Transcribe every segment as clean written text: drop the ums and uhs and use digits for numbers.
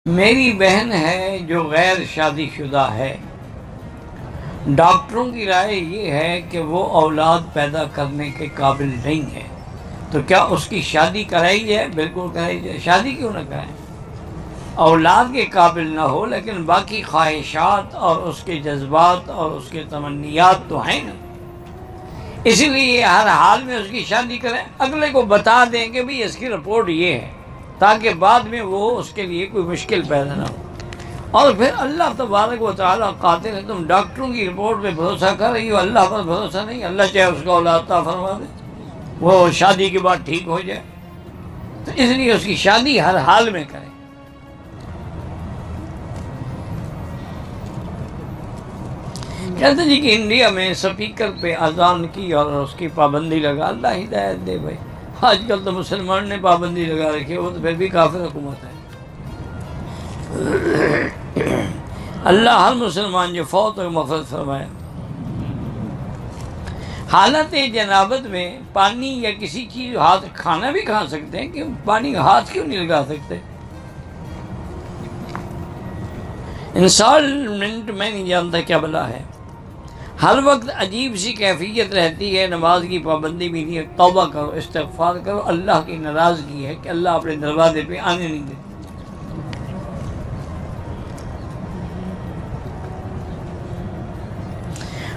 میری بہن ہے جو غیر شادی شدہ ہے۔ ڈاکٹروں کی رائے یہ ہے کہ وہ اولاد پیدا کرنے کے قابل نہیں ہے، تو کیا اس کی شادی کرائی جائے؟ بالکل کرائی جائے، شادی کیوں نہ کرائیں؟ اولاد کے قابل نہ ہو لیکن باقی خواہشات اور اس کے جذبات اور اس کے تمنیات تو ہیں نا، اسی لیے ہر حال میں اس کی شادی کریں، اگلے کو بتا دیں کہ بھی اس کی رپورٹ یہ ہے، تاکہ بعد میں وہ اس کے لیے کوئی مشکل پیدا نہ ہو۔ اور پھر اللہ تبارک و تعالیٰ قادر ہے، تم ڈاکٹروں کی رپورٹ پہ بھروسہ کر رہی ہو، اللہ پر بھروسہ نہیں۔ اللہ چاہے اس کو اولاد عطا فرما دے، وہ شادی کے بعد ٹھیک ہو جائے، تو اس لیے اس کی شادی ہر حال میں کریں۔ کہتے جی کہ انڈیا میں سپیکر پہ اذان کی اور اس کی پابندی لگا، اللہ ہدایت دے بھائی۔ آج کل تو مسلمان نے پابندی لگا رکھی ہے، وہ تو پھر بھی کافر حکومت ہے۔ اللہ ہر مسلمان جو فوت ہو مغفرت فرمائے۔ حالت جنابت میں پانی یا کسی چیز ہاتھ، کھانا بھی کھا سکتے ہیں، کہ پانی ہاتھ کیوں نہیں لگا سکتے؟ انسالمنٹ میں نہیں جانتا کیا بلا ہے، ہر وقت عجیب سی کیفیت رہتی ہے، نماز کی پابندی بھی نہیں ہے۔ توبہ کرو، استغفار کرو، اللہ کی ناراضگی ہے کہ اللہ اپنے دروازے پہ آنے نہیں دیتے۔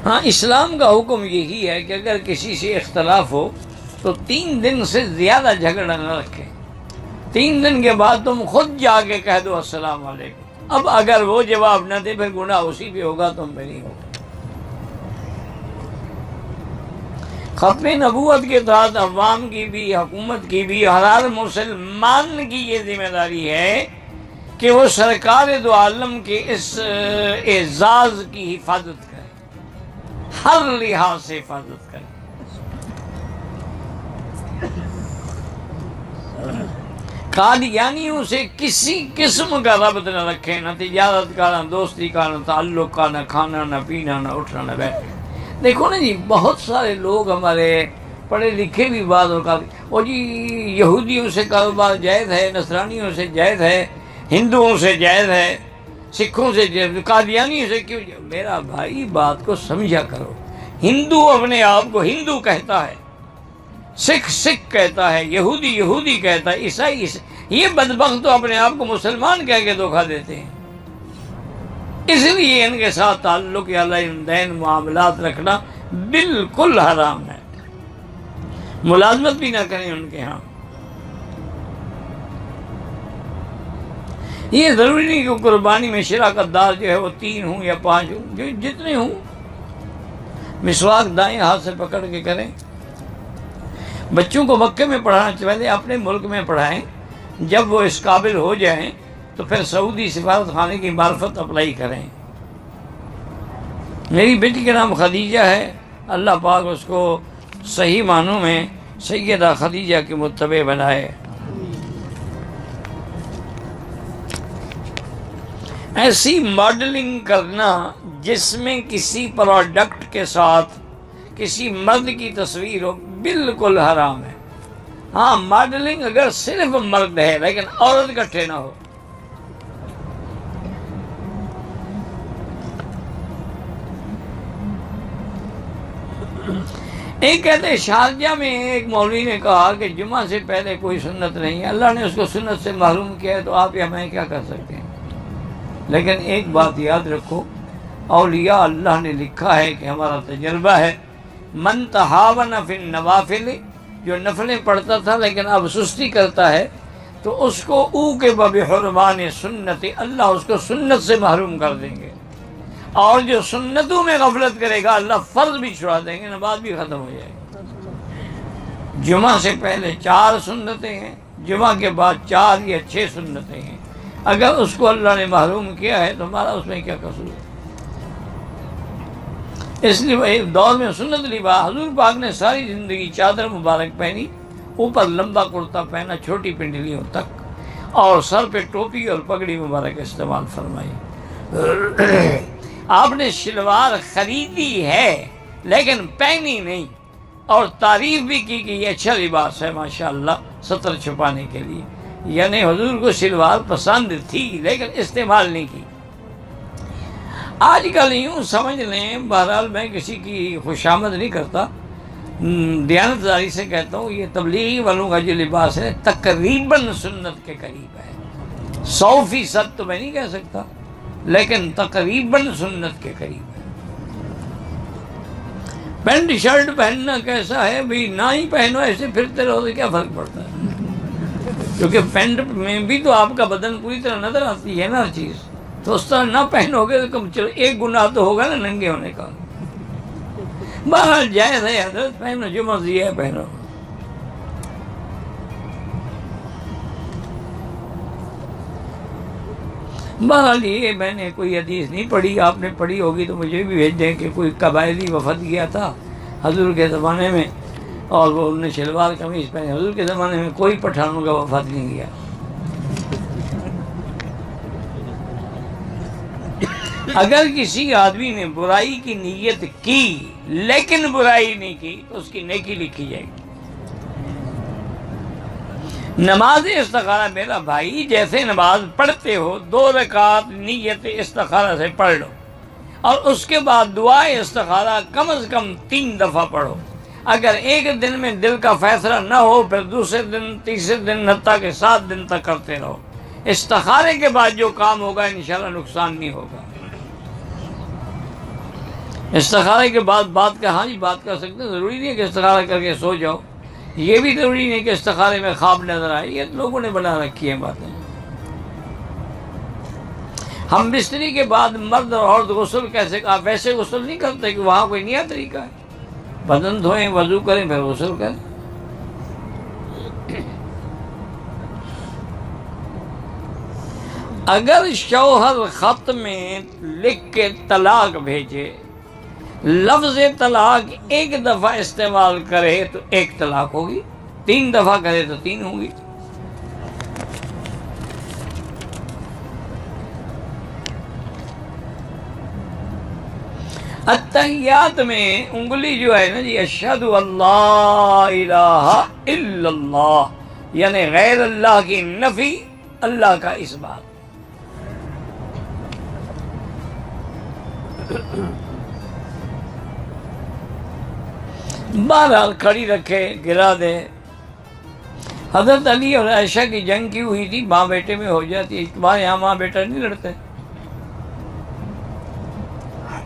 ہاں، اسلام کا حکم یہی ہے کہ اگر کسی سے اختلاف ہو تو 3 دن سے زیادہ جھگڑا نہ رکھیں۔ 3 دن کے بعد تم خود جا کے کہہ دو السلام علیکم۔ اب اگر وہ جواب نہ دے، پھر گناہ اسی پہ ہوگا، تم پہ نہیں ہوگا۔ ختم نبوت کے تحت عوام کی بھی، حکومت کی بھی، ہر مسلمان کی یہ ذمہ داری ہے کہ وہ سرکار دو عالم کے اس اعزاز کی حفاظت کرے، ہر لحاظ سے حفاظت کرے۔ قادیانیوں سے کسی قسم کا ربط نہ رکھیں، نہ تجارت کا، نہ دوستی کا، نہ تعلق کا، نہ کھانا، نہ پینا، نہ اٹھنا، نہ بیٹھنا۔ دیکھو نا جی، بہت سارے لوگ ہمارے پڑھے لکھے بھی بعض اوقات، اور جی یہودیوں سے کاروبار جائز ہے، نصرانیوں سے جائز ہے، ہندوؤں سے جائز ہے، سکھوں سے جائز، قادیانیوں سے کیوں جائز؟ میرا بھائی بات کو سمجھا کرو۔ ہندو اپنے آپ کو ہندو کہتا ہے، سکھ سکھ کہتا ہے، یہودی یہودی کہتا ہے، عیسائی یہ بدبخت تو اپنے آپ کو مسلمان کہہ کے دھوکہ دیتے ہیں۔ اس لیے ان کے ساتھ تعلق یا لین دین معاملات رکھنا بالکل حرام ہے، ملازمت بھی نہ کریں ان کے ہاں۔ یہ ضروری نہیں کہ قربانی میں شراکت دار جو ہے وہ 3 ہوں یا 5 ہوں، جو جتنے ہوں۔ مسواک دائیں ہاتھ سے پکڑ کے کریں۔ بچوں کو مکے میں پڑھانا پہلے اپنے ملک میں پڑھائیں، جب وہ اس قابل ہو جائیں تو پھر سعودی سفارت خانے کی معرفت اپلائی کریں۔ میری بیٹی کا نام خدیجہ ہے، اللہ پاک اس کو صحیح معنوں میں سیدہ خدیجہ کے متبع بنائے۔ ایسی ماڈلنگ کرنا جس میں کسی پروڈکٹ کے ساتھ کسی مرد کی تصویر ہو، بالکل حرام ہے۔ ہاں، ماڈلنگ اگر صرف مرد ہے لیکن عورت اکٹھے نہ ہو۔ ایک کہتے ہیں شارجہ میں ایک مولوی نے کہا کہ جمعہ سے پہلے کوئی سنت نہیں ہے، اللہ نے اس کو سنت سے محروم کیا ہے، تو آپ یا میں کیا کر سکتے ہیں؟ لیکن ایک بات یاد رکھو، اولیاء اللہ نے لکھا ہے کہ ہمارا تجربہ ہے، من تہاون فی النوافل، جو نفلیں پڑھتا تھا لیکن اب سستی کرتا ہے، تو اس کو اوقب بحرمان سنت، اللہ اس کو سنت سے محروم کر دیں گے۔ اور جو سنتوں میں غفلت کرے گا، اللہ فرض بھی چھڑا دیں گے، نماز بھی ختم ہو جائے گی۔ جمعہ سے پہلے 4 سنتیں ہیں، جمعہ کے بعد 4 یا 6 سنتیں ہیں۔ اگر اس کو اللہ نے محروم کیا ہے تو ہمارا اس میں کیا قصور ہے؟ اس لیے ایک دور میں سنت لباس، حضور پاک نے ساری زندگی چادر مبارک پہنی، اوپر لمبا کرتا پہنا چھوٹی پنڈلیوں تک، اور سر پہ ٹوپی اور پگڑی مبارک استعمال فرمائی۔ آپ نے شلوار خریدی ہے لیکن پہنی نہیں، اور تعریف بھی کی کہ یہ اچھا لباس ہے ماشاءاللہ، ستر چھپانے کے لیے، یعنی حضور کو شلوار پسند تھی لیکن استعمال نہیں کی۔ آج کل یوں سمجھ لیں، بہرحال میں کسی کی خوشامد نہیں کرتا، دیانتداری سے کہتا ہوں، یہ تبلیغی والوں کا جو لباس ہے تقریباً سنت کے قریب ہے، 100% تو میں نہیں کہہ سکتا لیکن تقریباً سنت کے قریب ہے۔ پینٹ شرٹ پہننا کیسا ہے بھی، نہ ہی پہنو، ایسے پھرتے رہو تو کیا فرق پڑتا ہے؟ کیونکہ پینٹ میں بھی تو آپ کا بدن پوری طرح نظر آتی ہے نا ہر چیز، تو اس طرح نہ پہنو گے تو کم چلو ایک گناہ تو ہوگا نا ننگے ہونے کا۔ بہرحال جائز ہے حضرت، پہنو جو مرضی ہے پہنو۔ بہرحال یہ میں نے کوئی حدیث نہیں پڑھی، آپ نے پڑھی ہوگی تو مجھے بھی بھیج دیں کہ کوئی قبائلی وفد گیا تھا حضور کے زمانے میں اور وہ انہوں نے شلوار قمیض پہنے۔ حضور کے زمانے میں کوئی پٹھانوں کا وفد نہیں گیا۔ اگر کسی آدمی نے برائی کی نیت کی لیکن برائی نہیں کی تو اس کی نیکی لکھی جائے گی۔ نماز استخارہ میرا بھائی، جیسے نماز پڑھتے ہو 2 رکعت نیت استخارہ سے پڑھ لو اور اس کے بعد دعائے استخارہ کم از کم 3 دفعہ پڑھو۔ اگر ایک دن میں دل کا فیصلہ نہ ہو پھر دوسرے دن، تیسرے دن، حتیٰ کہ 7 دن تک کرتے رہو۔ استخارے کے بعد جو کام ہوگا انشاءاللہ نقصان نہیں ہوگا۔ استخارے کے بعد بات کا، ہاں جی بات کر سکتے ہیں، ضروری نہیں ہے کہ استخارہ کر کے سو جاؤ، یہ بھی ضروری نہیں کہ استخارے میں خواب نظر آئے، یہ لوگوں نے بنا رکھی ہیں باتیں۔ ہم بستری کے بعد مرد اور عورت غسل کیسے، آپ ویسے غسل نہیں کرتے کہ وہاں کوئی نیا طریقہ ہے، بدن دھوئیں، وضو کریں، پھر غسل کریں۔ اگر شوہر خط میں لکھ کے طلاق بھیجے، لفظ طلاق 1 دفعہ استعمال کرے تو 1 طلاق ہوگی، 3 دفعہ کرے تو 3 ہوگی۔ اتحیات میں انگلی جو ہے نا جی، اشہد اللہ الہ الا اللہ، یعنی غیر اللہ کی نفی، اللہ کا اثبات۔ بہرحال کھڑی رکھے، گرا دے۔ حضرت علی اور عائشہ کی جنگ کی ہوئی تھی، ماں بیٹے میں ہو جاتی ہے، تمہارے یہاں ماں بیٹا نہیں لڑتے،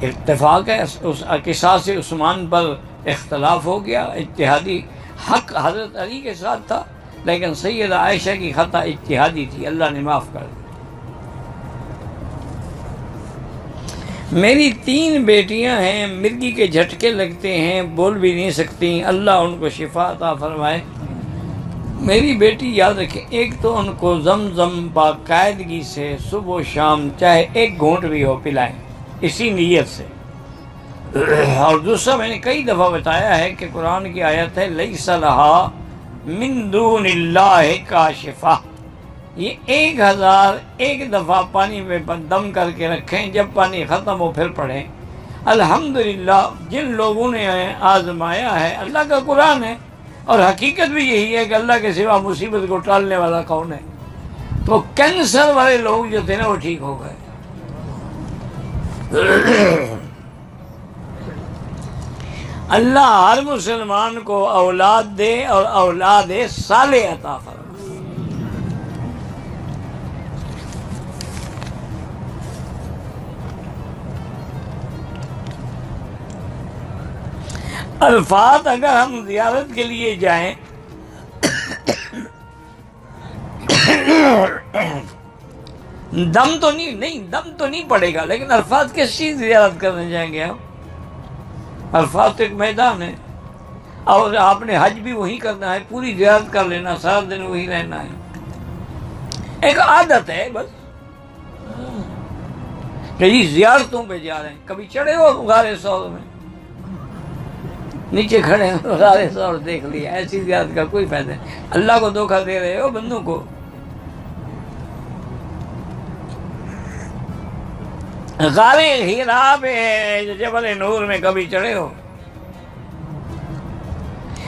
اتفاق ہے۔ اس قصاص عثمان پر اختلاف ہو گیا، اجتہادی حق حضرت علی کے ساتھ تھا لیکن سیدہ عائشہ کی خطا اجتہادی تھی، اللہ نے معاف کر دی۔ میری 3 بیٹیاں ہیں، مرگی کے جھٹکے لگتے ہیں، بول بھی نہیں سکتی، اللہ ان کو شفا عطا فرمائے۔ میری بیٹی یاد رکھیں، ایک تو ان کو زمزم باقاعدگی سے صبح و شام چاہے 1 گھونٹ بھی ہو پلائیں، اسی نیت سے۔ اور دوسرا میں نے کئی دفعہ بتایا ہے کہ قرآن کی آیت ہے لیس لہا من دون اللہ کاشفہ، یہ 1001 دفعہ پانی میں دم کر کے رکھیں، جب پانی ختم ہو پھر پڑھیں۔ الحمدللہ جن لوگوں نے آزمایا ہے، اللہ کا قرآن ہے اور حقیقت بھی یہی ہے کہ اللہ کے سوا مصیبت کو ٹالنے والا کون ہے، تو کینسر والے لوگ جو تھے نا وہ ٹھیک ہو گئے۔ اللہ ہر مسلمان کو اولاد دے اور اولاد صالح عطا فرمائے۔ الفاظ اگر ہم زیارت کے لیے جائیں دم تو نہیں پڑے گا، لیکن الفاظ کس چیز زیارت کرنے جائیں گے ہم؟ الفاظ تو ایک میدان ہے، اور آپ نے حج بھی وہی کرنا ہے، پوری زیارت کر لینا، سارا دن وہی رہنا ہے، ایک عادت ہے بس کہ جی زیارتوں پہ جا رہے ہیں۔ کبھی چڑھے ہو غار ثور میں، نیچے کھڑے ہیں غار ثور دیکھ لیا، ایسی زیارت کا کوئی فائدہ نہیں، اللہ کو دھوکہ دے رہے ہو بندوں کو۔ غار ہیرا پہ، جبل نور میں کبھی چڑھے ہو؟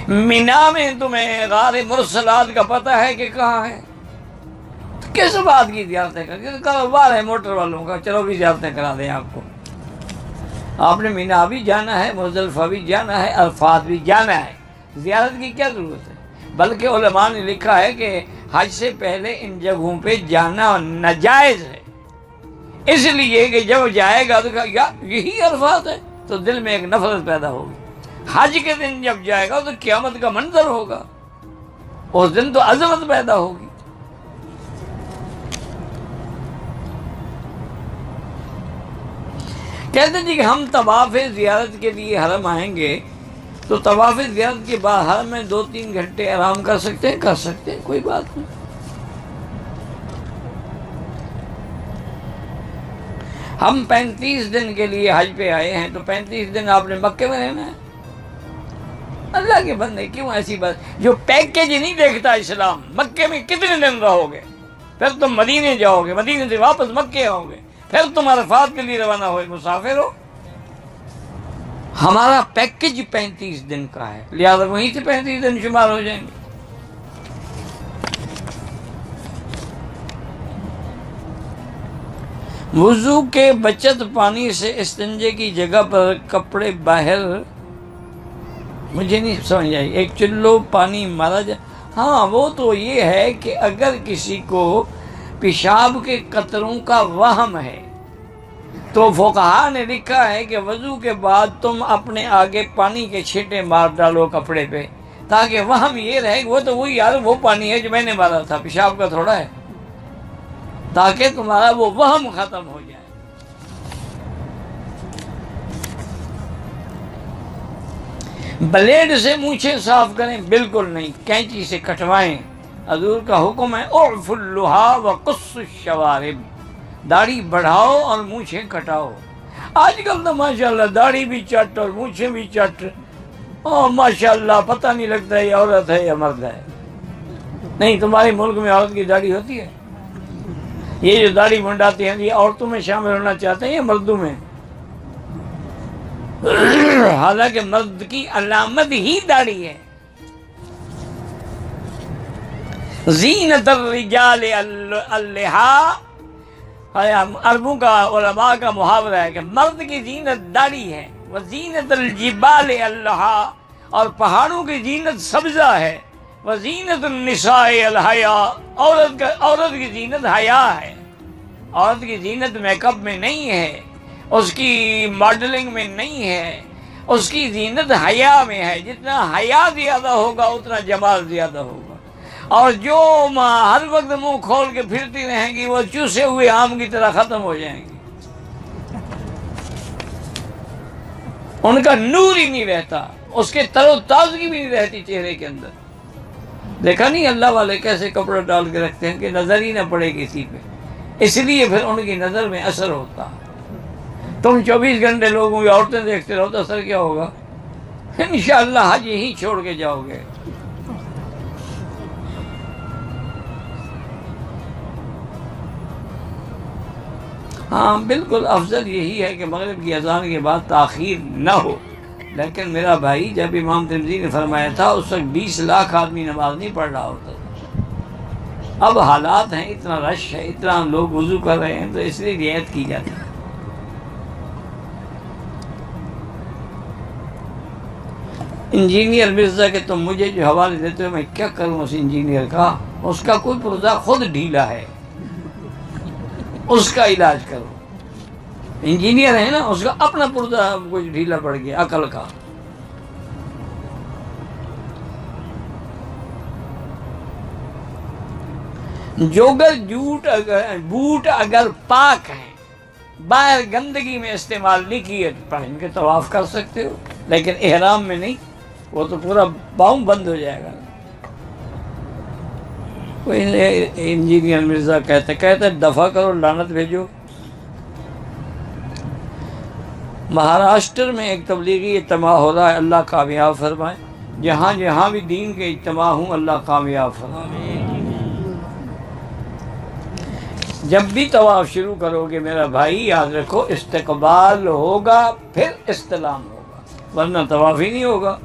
مینا میں تمہیں غار مرسلات کا پتہ ہے کہ کہاں ہے؟ کس بات کی زیارتیں کر کاروبار ہے موٹر والوں کا، چلو بھی زیارتیں کرا دیں آپ کو. آپ نے مینا بھی جانا ہے، مزدلفہ بھی جانا ہے، عرفات بھی جانا ہے، زیارت کی کیا ضرورت ہے؟ بلکہ علماء نے لکھا ہے کہ حج سے پہلے ان جگہوں پہ جانا ناجائز ہے، اس لیے کہ جب جائے گا تو یہی عرفات ہے، تو دل میں ایک نفرت پیدا ہوگی. حج کے دن جب جائے گا تو قیامت کا منظر ہوگا، اس دن تو عظمت پیدا ہوگی. کہتے ہیں جی کہ ہم طواف زیارت کے لیے حرم آئیں گے تو طواف زیارت کے بعد حرم میں 2-3 گھنٹے آرام کر سکتے ہیں، کوئی بات نہیں. ہم 35 دن کے لیے حج پہ آئے ہیں تو 35 دن آپ نے مکے میں رہنا ہے. اللہ کے بندے کیوں ایسی بات، جو پیکیج نہیں دیکھتا اسلام. مکے میں کتنے دن رہو گے؟ پھر تم مدینے جاؤ گے، مدینے سے واپس مکے آؤ گے، پھر تم عرفات کے لیے روانہ ہوئے، مسافر ہو. ہمارا پیکیج 35 دن کا ہے، لہٰذا وہیں سے 35 دن شمار ہو جائیں گے. وضو کے بچت پانی سے استنجے کی جگہ پر کپڑے باہر، مجھے نہیں سمجھ آئی. ایک چلو پانی مارا جائے، ہاں وہ تو یہ ہے کہ اگر کسی کو پیشاب کے قطروں کا وہم ہے تو فقہا نے لکھا ہے کہ وضو کے بعد تم اپنے آگے پانی کے چھینٹے مار ڈالو کپڑے پہ، تاکہ وہم یہ رہے کہ وہ تو وہی یار وہ پانی ہے جو میں نے مارا تھا، پیشاب کا تھوڑا ہے، تاکہ تمہارا وہ وہم ختم ہو جائے. بلیڈ سے مونچھیں صاف کریں؟ بالکل نہیں، کینچی سے کٹوائیں. حضور کا حکم ہے اعفوا اللحیٰ وقصوا الشوارب، داڑھی بڑھاؤ اور مونچھیں کٹاؤ. آج کل تو ماشاءاللہ داڑھی بھی چٹ اور مونچھیں بھی چٹ، اور ماشاءاللہ پتہ نہیں لگتا یہ عورت ہے یا مرد ہے. نہیں، تمہارے ملک میں عورت کی داڑھی ہوتی ہے؟ یہ جو داڑھی منڈاتے ہیں یہ عورتوں میں شامل ہونا چاہتے ہیں یا مردوں میں؟ حالانکہ مرد کی علامت ہی داڑھی ہے. زینت الرجال اللحیٰ، عربوں کا علماء کا محاورہ ہے کہ مرد کی زینت داڑھی ہے. وزینت الجبال اللحیٰ، اور پہاڑوں کی زینت سبزہ ہے. وزینت النساء الحیاء، عورت کی زینت حیا ہے. عورت کی زینت میک اپ میں نہیں ہے، اس کی ماڈلنگ میں نہیں ہے، اس کی زینت حیا میں ہے. جتنا حیا زیادہ ہوگا اتنا جمال زیادہ ہوگا. اور جو ہر وقت منہ کھول کے پھرتی رہیں گی وہ چوسے ہوئے آم کی طرح ختم ہو جائیں گی، ان کا نور ہی نہیں رہتا، اس کے تر و تازگی بھی نہیں رہتی چہرے کے اندر. دیکھا نہیں اللہ والے کیسے کپڑا ڈال کے رکھتے ہیں کہ نظر ہی نہ پڑے کسی پہ، اس لیے پھر ان کی نظر میں اثر ہوتا. تم 24 گھنٹے لوگوں کی عورتیں دیکھتے رہو تو اثر کیا ہوگا؟ انشاءاللہ حج یہی چھوڑ کے جاؤ گے. ہاں بالکل افضل یہی ہے کہ مغرب کی اذان کے بعد تاخیر نہ ہو، لیکن میرا بھائی جب امام ترمذی نے فرمایا تھا اس وقت 20 لاکھ آدمی نماز نہیں پڑھ رہا ہوتا تھا. اب حالات ہیں، اتنا رش ہے، اتنا لوگ وضو کر رہے ہیں، تو اس لیے رعایت کی جاتی ہے. انجینئر مرزا کہ تم مجھے جو حوالے دیتے ہو میں کیا کروں اس انجینئر کا، اس کا کوئی پرزہ خود ڈھیلا ہے، اس کا علاج کرو. انجینئر ہے نا، اس کا اپنا پرزہ کچھ ڈھیلا پڑ گیا عقل کا. جوگر بوٹ اگر پاک ہیں، باہر گندگی میں استعمال نہیں کیے تو پہن کے طواف کر سکتے ہو، لیکن احرام میں نہیں، وہ تو پورا پاؤں بند ہو جائے گا. کوئی انجینئر مرزا کہتے دفع کرو، لعنت بھیجو. مہاراشٹر میں ایک تبلیغی اجتماع ہو رہا ہے، اللہ کامیاب فرمائے. جہاں جہاں بھی دین کے اجتماع ہوں اللہ کامیاب فرمائے. جب بھی طواف شروع کرو گے میرا بھائی یاد رکھو استقبال ہوگا پھر استلام ہوگا، ورنہ طواف ہی نہیں ہوگا.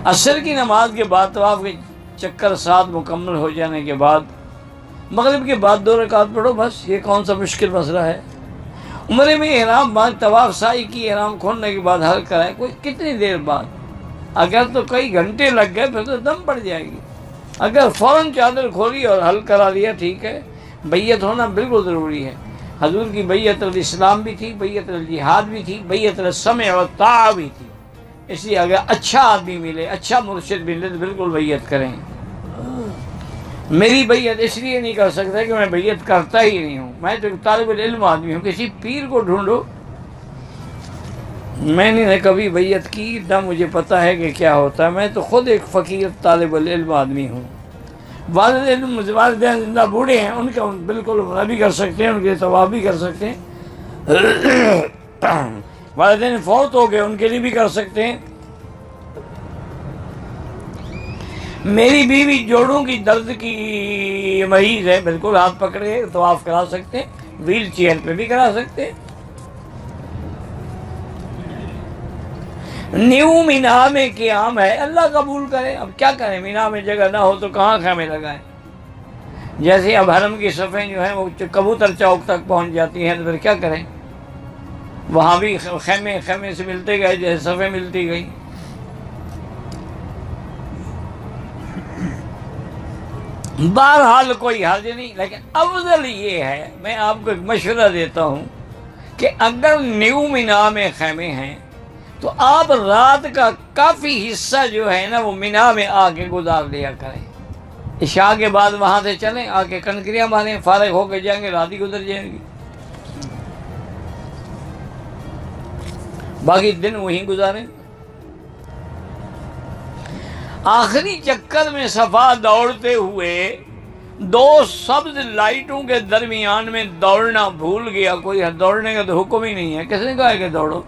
عصر کی نماز کے بعد طواف کے چکر 7 مکمل ہو جانے کے بعد مغرب کے بعد 2 رکعت پڑھو، بس یہ کون سا مشکل مسئلہ ہے۔ عمرے میں احرام بعد طواف سائی کی احرام کھولنے کے بعد حل کرائے، کوئی کتنی دیر بعد، اگر تو کئی گھنٹے لگ گئے پھر تو دم پڑ جائے گی، اگر فوراً چادر کھولی اور حل کرا لیا ٹھیک ہے۔ بیعت ہونا بالکل ضروری ہے، حضور کی بیعت الاسلام بھی تھی، بیعت الجہاد بھی تھی، بیعت السمع والطاعہ بھی تھی، اس لیے اگر اچھا آدمی ملے، اچھا مرشد ملے تو بالکل بیعت کریں۔ میری بیعت اس لیے نہیں کر سکتا کہ میں بیعت کرتا ہی نہیں ہوں، میں تو ایک طالب العلم آدمی ہوں، کسی پیر کو ڈھونڈو، میں نے کبھی بیعت کی نہ مجھے پتہ ہے کہ کیا ہوتا ہے، میں تو خود ایک فقیر طالب العلم آدمی ہوں۔ والدین زندہ بوڑھے ہیں، ان کا بالکل عمرہ بھی کر سکتے ہیں، ان کے طواف بھی کر سکتے ہیں، والدین فوت ہو گئے ان کے لیے بھی کر سکتے ہیں۔ میری بیوی جوڑوں کی درد کی مریض ہے، بالکل ہاتھ پکڑے طواف کرا سکتے ہیں، ویل چیئر پہ بھی کرا سکتے ہیں۔ نیو مینا میں قیام ہے، اللہ قبول کرے، اب کیا کریں، مینا میں جگہ نہ ہو تو کہاں خیمے لگائیں۔ جیسے اب حرم کی صفیں جو ہیں وہ کبوتر چوک تک پہنچ جاتی ہیں تو پھر کیا کریں، وہاں بھی خیمے سے ملتے گئے جیسے صفیں ملتی گئی۔ بہرحال کوئی حرج نہیں، لیکن افضل یہ ہے، میں آپ کو ایک مشورہ دیتا ہوں کہ اگر نیو مینا میں خیمے ہیں تو آپ رات کا کافی حصہ جو ہے نا وہ مینا میں آ کے گزار لیا کریں، عشاء کے بعد وہاں سے چلیں، آ کے کنکریاں ماریں، فارغ ہو کے جائیں گے، رات ہی گزر جائیں گی، باقی دن وہیں گزاریں۔ آخری چکر میں صفا دوڑتے ہوئے 2 سبز لائٹوں کے درمیان میں دوڑنا بھول گیا، کوئی دوڑنے کا تو حکم ہی نہیں ہے، کس نے کہا ہے کہ دوڑو،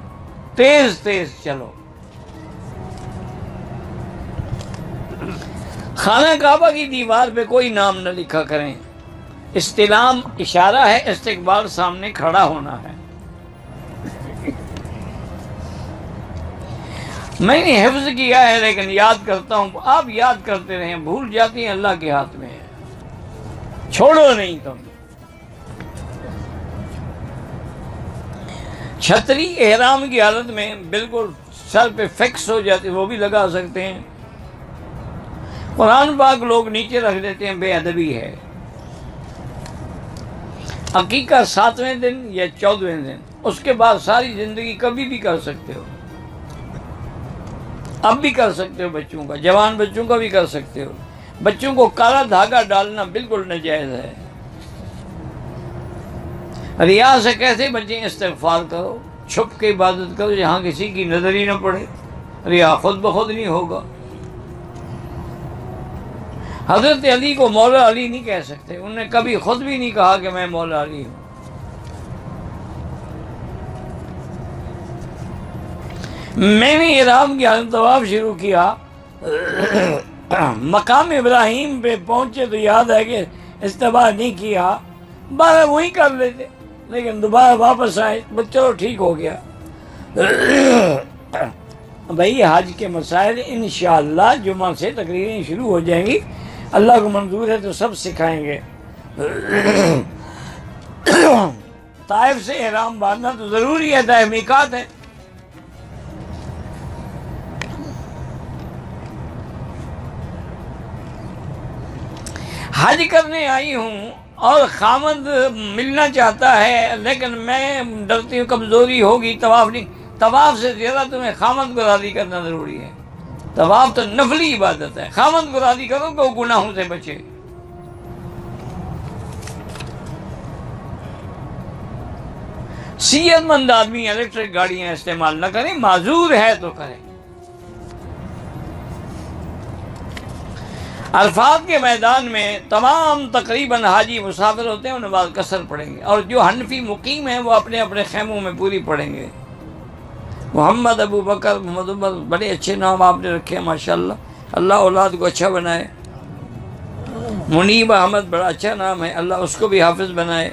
تیز تیز چلو۔ خانہ کعبہ کی دیوار پہ کوئی نام نہ لکھا کریں، استلام اشارہ ہے، استقبال سامنے کھڑا ہونا ہے۔ میں نے حفظ کیا ہے لیکن یاد کرتا ہوں، آپ یاد کرتے رہیں، بھول جاتی ہیں، اللہ کے ہاتھ میں ہے، چھوڑو نہیں تم۔ چھتری احرام کی حالت میں بالکل سر پہ فکس ہو جاتی، وہ بھی لگا سکتے ہیں۔ قرآن پاک لوگ نیچے رکھ دیتے ہیں، بے ادبی ہے۔ عقیقہ 7ویں دن یا 14ویں دن، اس کے بعد ساری زندگی کبھی بھی کر سکتے ہو، اب بھی کر سکتے ہو، بچوں کا، جوان بچوں کا بھی کر سکتے ہو۔ بچوں کو کالا دھاگا ڈالنا بالکل ناجائز ہے۔ ریا سے کیسے بچیں، استغفار کرو، چھپ کے عبادت کرو جہاں کسی کی نظر ہی نہ پڑے، ریا خود بخود نہیں ہوگا۔ حضرت علی کو مولا علی نہیں کہہ سکتے، انہوں نے کبھی خود بھی نہیں کہا کہ میں مولا علی ہوں۔ میں نے احرام کی حالت طواف شروع کیا، مقام ابراہیم پہ پہنچے تو یاد ہے کہ استباح نہیں کیا، بارہ وہی کر لیتے، لیکن دوبارہ واپس آئے، بس چلو ٹھیک ہو گیا۔ بھائی حج کے مسائل انشاءاللہ جمعہ سے تقریریں شروع ہو جائیں گی، اللہ کو منظور ہے تو سب سکھائیں گے۔ طائف سے احرام باندھنا تو ضروری ہے، طائف میقات ہے۔ حج کرنے آئی ہوں اور خامد ملنا چاہتا ہے، لیکن میں ڈرتی ہوں کمزوری ہوگی، طواف نہیں، طواف سے زیادہ تمہیں خامد کو راضی کرنا ضروری ہے۔ طواف تو نفلی عبادت ہے، خامد کو راضی کرو کہ وہ گناہوں سے بچے۔ صحت مند آدمی الیکٹرک گاڑیاں استعمال نہ کریں، معذور ہے تو کریں۔ عرفات کے میدان میں تمام تقریباً حاجی مسافر ہوتے ہیں، انہیں بعد قصر پڑھیں گے، اور جو حنفی مقیم ہیں وہ اپنے اپنے خیموں میں پوری پڑھیں گے۔ محمد ابو بکر، محمد عمر، بڑے اچھے نام آپ نے رکھے ہیں ماشاءاللہ، اللہ اولاد کو اچھا بنائے۔ منیب احمد بڑا اچھا نام ہے، اللہ اس کو بھی حافظ بنائے۔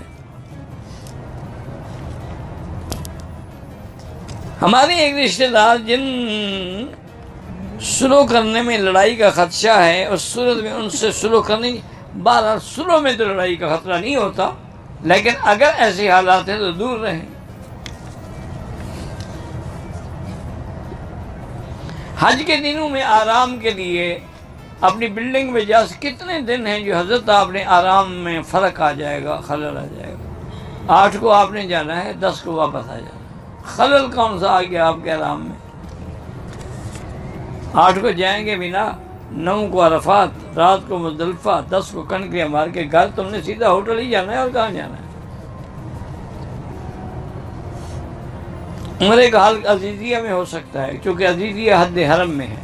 ہمارے ایک رشتہ دار جن سلو کرنے میں لڑائی کا خدشہ ہے، اس صورت میں ان سے سلو کرنی، بہرحال سلو میں تو لڑائی کا خطرہ نہیں ہوتا، لیکن اگر ایسے حالات ہیں تو دور رہیں۔ حج کے دنوں میں آرام کے لیے اپنی بلڈنگ میں جا کتنے دن ہیں جو حضرت آپ نے آرام میں فرق آ جائے گا، خلل آ جائے گا۔ 8 کو آپ نے جانا ہے، 10 کو واپس آ جانا ہے، خلل کون سا آ گیا آپ کے آرام میں؟ 8 کو جائیں گے مینا، 9 کو عرفات، رات کو مزدلفہ، 10 کو کنکریاں مار کے گھر، تم نے سیدھا ہوٹل ہی جانا ہے، اور کہاں جانا ہے؟ عمرے کا حل عزیزیہ میں ہو سکتا ہے، کیونکہ عزیزیہ حد حرم میں ہے۔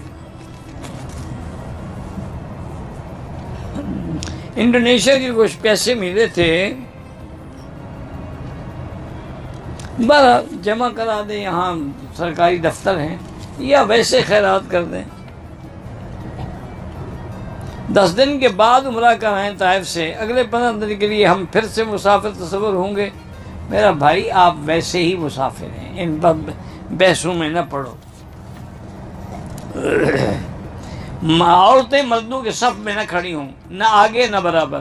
انڈونیشیا کے کچھ پیسے ملے تھے، جمع کرا دیں، یہاں سرکاری دفتر ہیں، یا ویسے خیرات کر دیں۔ 10 دن کے بعد عمرہ کرائیں طائف سے، اگلے 15 دن کے لیے ہم پھر سے مسافر تصور ہوں گے۔ میرا بھائی آپ ویسے ہی مسافر ہیں، ان بحثوں میں نہ پڑو۔ عورتیں مردوں کے صف میں نہ کھڑی ہوں، نہ آگے نہ برابر۔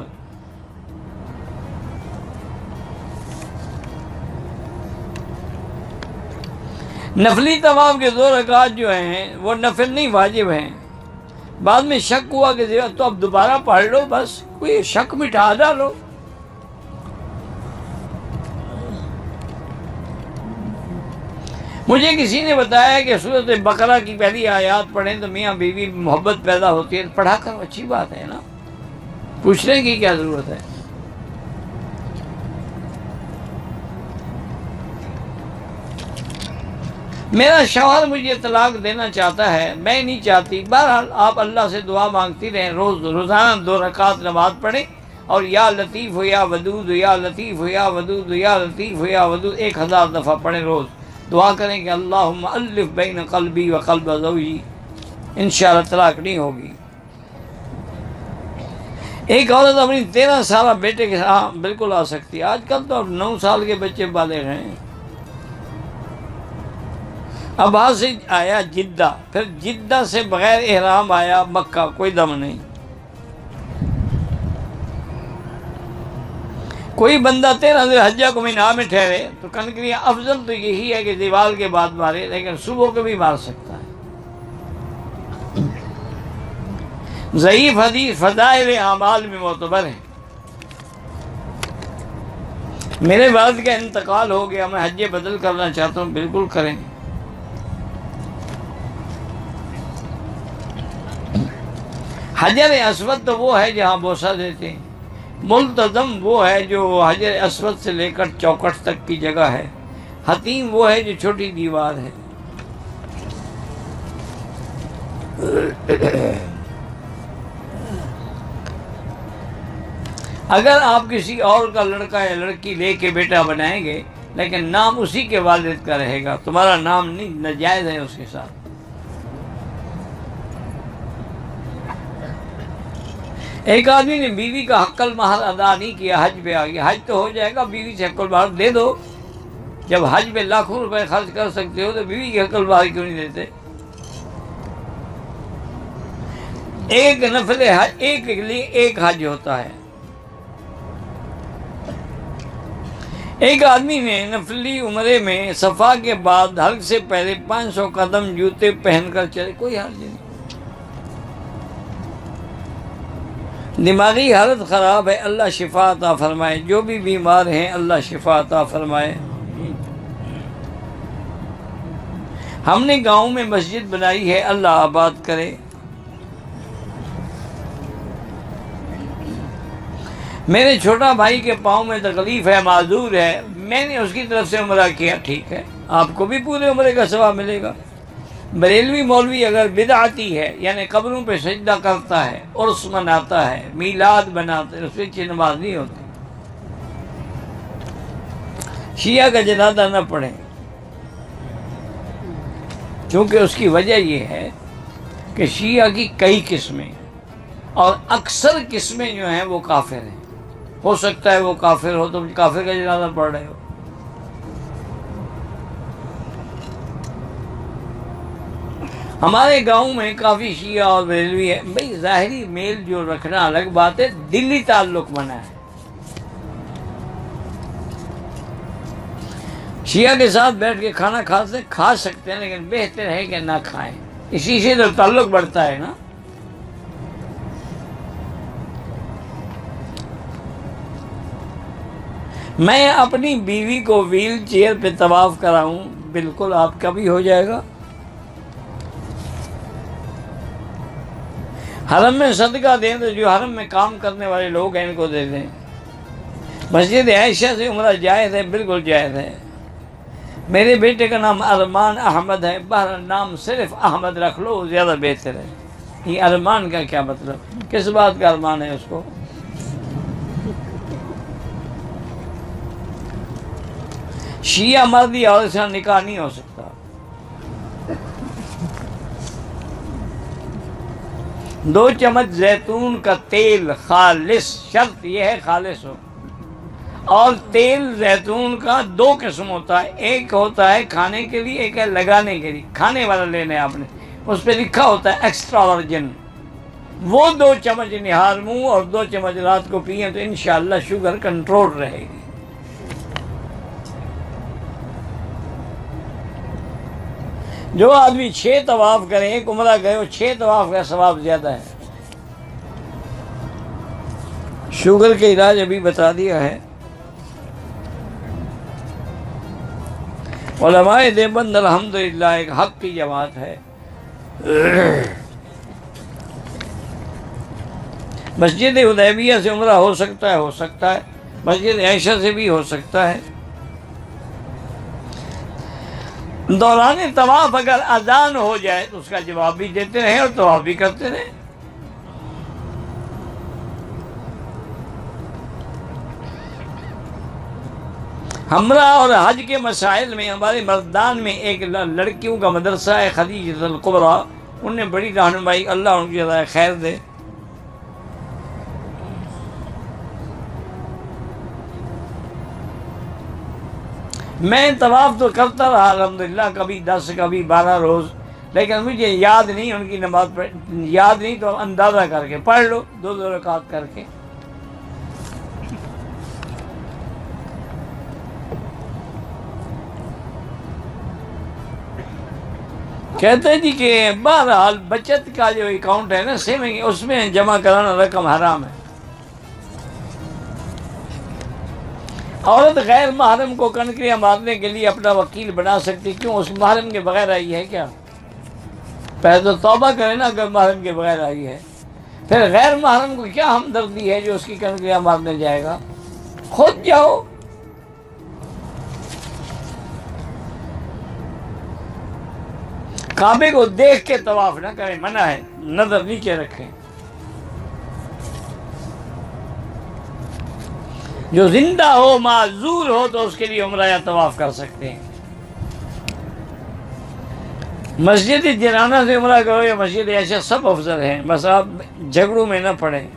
نفلی طواف کے 2 رکعات جو ہیں وہ نفل نہیں، واجب ہیں۔ بعد میں شک ہوا کہ تو اب دوبارہ پڑھ لو، بس کوئی شک مٹا ڈالو۔ مجھے کسی نے بتایا کہ سورۃ بقرہ کی پہلی آیات پڑھیں تو میاں بیوی محبت پیدا ہوتی ہے، پڑھا کر اچھی بات ہے نا، پوچھنے کی کیا ضرورت ہے؟ میرا شوہر مجھے طلاق دینا چاہتا ہے، میں نہیں چاہتی۔ بہرحال آپ اللہ سے دعا مانگتی رہیں، روزانہ 2 رکعات نماز پڑھیں، اور یا لطیف ہو یا ودود ہو، یا لطیف ہو یا ودود ہو، یا لطیف ہو یا ودود 1000 دفعہ پڑھیں روز۔ دعا کریں کہ اللہم الف بین قلبی و قلب زوجی، انشاءاللہ طلاق نہیں ہوگی۔ ایک عورت اپنی 13 سالہ بیٹے کے ساتھ بالکل آ سکتی ہے، آج کل تو اب 9 سال کے بچے بالغ ہیں۔ اب وہاں سے آیا جدہ، پھر جدہ سے بغیر احرام آیا مکہ، کوئی دم نہیں۔ کوئی بندہ 13 ذی الحجہ کو مینا میں ٹھہرے تو کنکریاں، افضل تو یہی ہے کہ دیوال کے بعد مارے، لیکن صبح کو بھی مار سکتا ہے۔ ضعیف حدیث فضائل اعمال میں معتبر ہے۔ میرے والد کا انتقال ہو گیا، میں حج بدل کرنا چاہتا ہوں، بالکل کریں۔ حجر اسود تو وہ ہے جہاں بوسہ دیتے ہیں، ملتزم وہ ہے جو حجر اسود سے لے کر چوکٹ تک کی جگہ ہے، حتیم وہ ہے جو چھوٹی دیوار ہے۔ اگر آپ کسی اور کا لڑکا یا لڑکی لے کے بیٹا بنائیں گے، لیکن نام اسی کے والد کا رہے گا، تمہارا نام نہیں، ناجائز ہے اس کے ساتھ۔ ایک آدمی نے بیوی کا حق المہر ادا نہیں کیا، حج پہ آ گیا، حج تو ہو جائے گا، بیوی سے حق المہر دے دو۔ جب حج پہ لاکھوں روپے خرچ کر سکتے ہو تو بیوی کی حق المہر کیوں نہیں دیتے؟ ایک نفل حج، ایک کے لیے ایک حج ہوتا ہے۔ ایک آدمی نے نفلی عمرے میں صفا کے بعد حلق سے پہلے 500 قدم جوتے پہن کر چلے، کوئی حرج نہیں۔ دماغی حالت خراب ہے، اللہ شفا عطا فرمائے، جو بھی بیمار ہیں اللہ شفا عطا فرمائے۔ ہم نے گاؤں میں مسجد بنائی ہے، اللہ آباد کرے۔ میرے چھوٹا بھائی کے پاؤں میں تکلیف ہے، معذور ہے، میں نے اس کی طرف سے عمرہ کیا، ٹھیک ہے، آپ کو بھی پورے عمرے کا ثواب ملے گا۔ بریلوی مولوی اگر بدعتی ہے، یعنی قبروں پہ سجدہ کرتا ہے، عرس مناتا ہے، میلاد بناتا ہے، اس پہ نماز نہیں ہوتی۔ شیعہ کا جنازہ نہ پڑھیں، کیونکہ اس کی وجہ یہ ہے کہ شیعہ کی کئی قسمیں، اور اکثر قسمیں جو ہیں وہ کافر ہیں۔ ہو سکتا ہے وہ کافر ہو، تم کافر کا جنازہ پڑھ رہے ہو۔ ہمارے گاؤں میں کافی شیعہ اور بریلوی ہے. بھائی ظاہری میل جو رکھنا الگ بات ہے، دلی تعلق منع ہے. شیعہ کے ساتھ بیٹھ کے کھانا کھا سکتے ہیں، لیکن بہتر ہے کہ نہ کھائیں. اسی سے تو تعلق بڑھتا ہے نا. میں اپنی بیوی کو ویل چیئر پہ طواف کراؤں، بالکل آپ کا بھی ہو جائے گا. حرم میں صدقہ دیں تو جو حرم میں کام کرنے والے لوگ ہیں ان کو دے دیں. مسجد عائشہ سے عمرہ جائز ہے، بالکل جائز ہے. میرے بیٹے کا نام ارمان احمد ہے، بہر نام صرف احمد رکھ لو، زیادہ بہتر ہے. یہ ارمان کا کیا مطلب؟ کس بات کا ارمان ہے اس کو؟ شیعہ مردی اور اس کا نکاح نہیں ہو سکتا. دو چمچ زیتون کا تیل خالص، شرط یہ ہے خالص ہو. اور تیل زیتون کا دو قسم ہوتا ہے، ایک ہوتا ہے کھانے کے لیے، ایک ہے لگانے کے لیے. کھانے والا لینا ہے آپ نے، اس پہ لکھا ہوتا ہے ایکسٹرا ورجن. وہ 2 چمچ نہار منہ اور 2 چمچ رات کو پئیں تو انشاءاللہ شوگر کنٹرول رہے گی. جو آدمی 6 طواف کرے، ایک عمرہ گئے، وہ 6 طواف کا ثواب زیادہ ہے. شوگر کے علاج ابھی بتا دیا ہے. علماء دیوبند الحمدللہ ایک حق کی جماعت ہے. مسجد حدیبیہ سے عمرہ ہو سکتا ہے. مسجد عائشہ سے بھی ہو سکتا ہے. دوران طواف اگر اذان ہو جائے تو اس کا جواب بھی دیتے رہیں اور طواف بھی کرتے رہیں. ہمراہ اور حج کے مسائل میں ہمارے مردان میں ایک لڑکیوں کا مدرسہ ہے، خدیجہ الکبریٰ. انہوں نے بڑی رہنمائی، اللہ ان کی جزائے خیر دے. میں طواف تو کرتا رہا الحمدللہ، کبھی 10 کبھی 12 روز، لیکن مجھے یاد نہیں ان کی نماز یاد نہیں تو اندازہ کر کے پڑھ لو 2 رکعت کر کے. کہتے ہیں جی کہ بہرحال بچت کا جو اکاؤنٹ ہے نا سیونگ، اس میں جمع کرانا رقم حرام ہے. عورت غیر محرم کو کنکریاں مارنے کے لیے اپنا وکیل بنا سکتی، کیوں؟ اس محرم کے بغیر آئی ہے کیا؟ پہلے تو توبہ کرے نا اگر محرم کے بغیر آئی ہے. پھر غیر محرم کو کیا ہمدردی ہے جو اس کی کنکریاں مارنے جائے گا؟ خود جاؤ. کعبے کو دیکھ کے طواف نہ کریں، منع ہے. نظر نیچے رکھیں. جو زندہ ہو، معذور ہو تو اس کے لیے عمرہ یا طواف کر سکتے ہیں. مسجد جنانہ سے عمرہ کرو یا مسجد عائشہ، سب افضل ہیں، بس آپ جھگڑوں میں نہ پڑیں.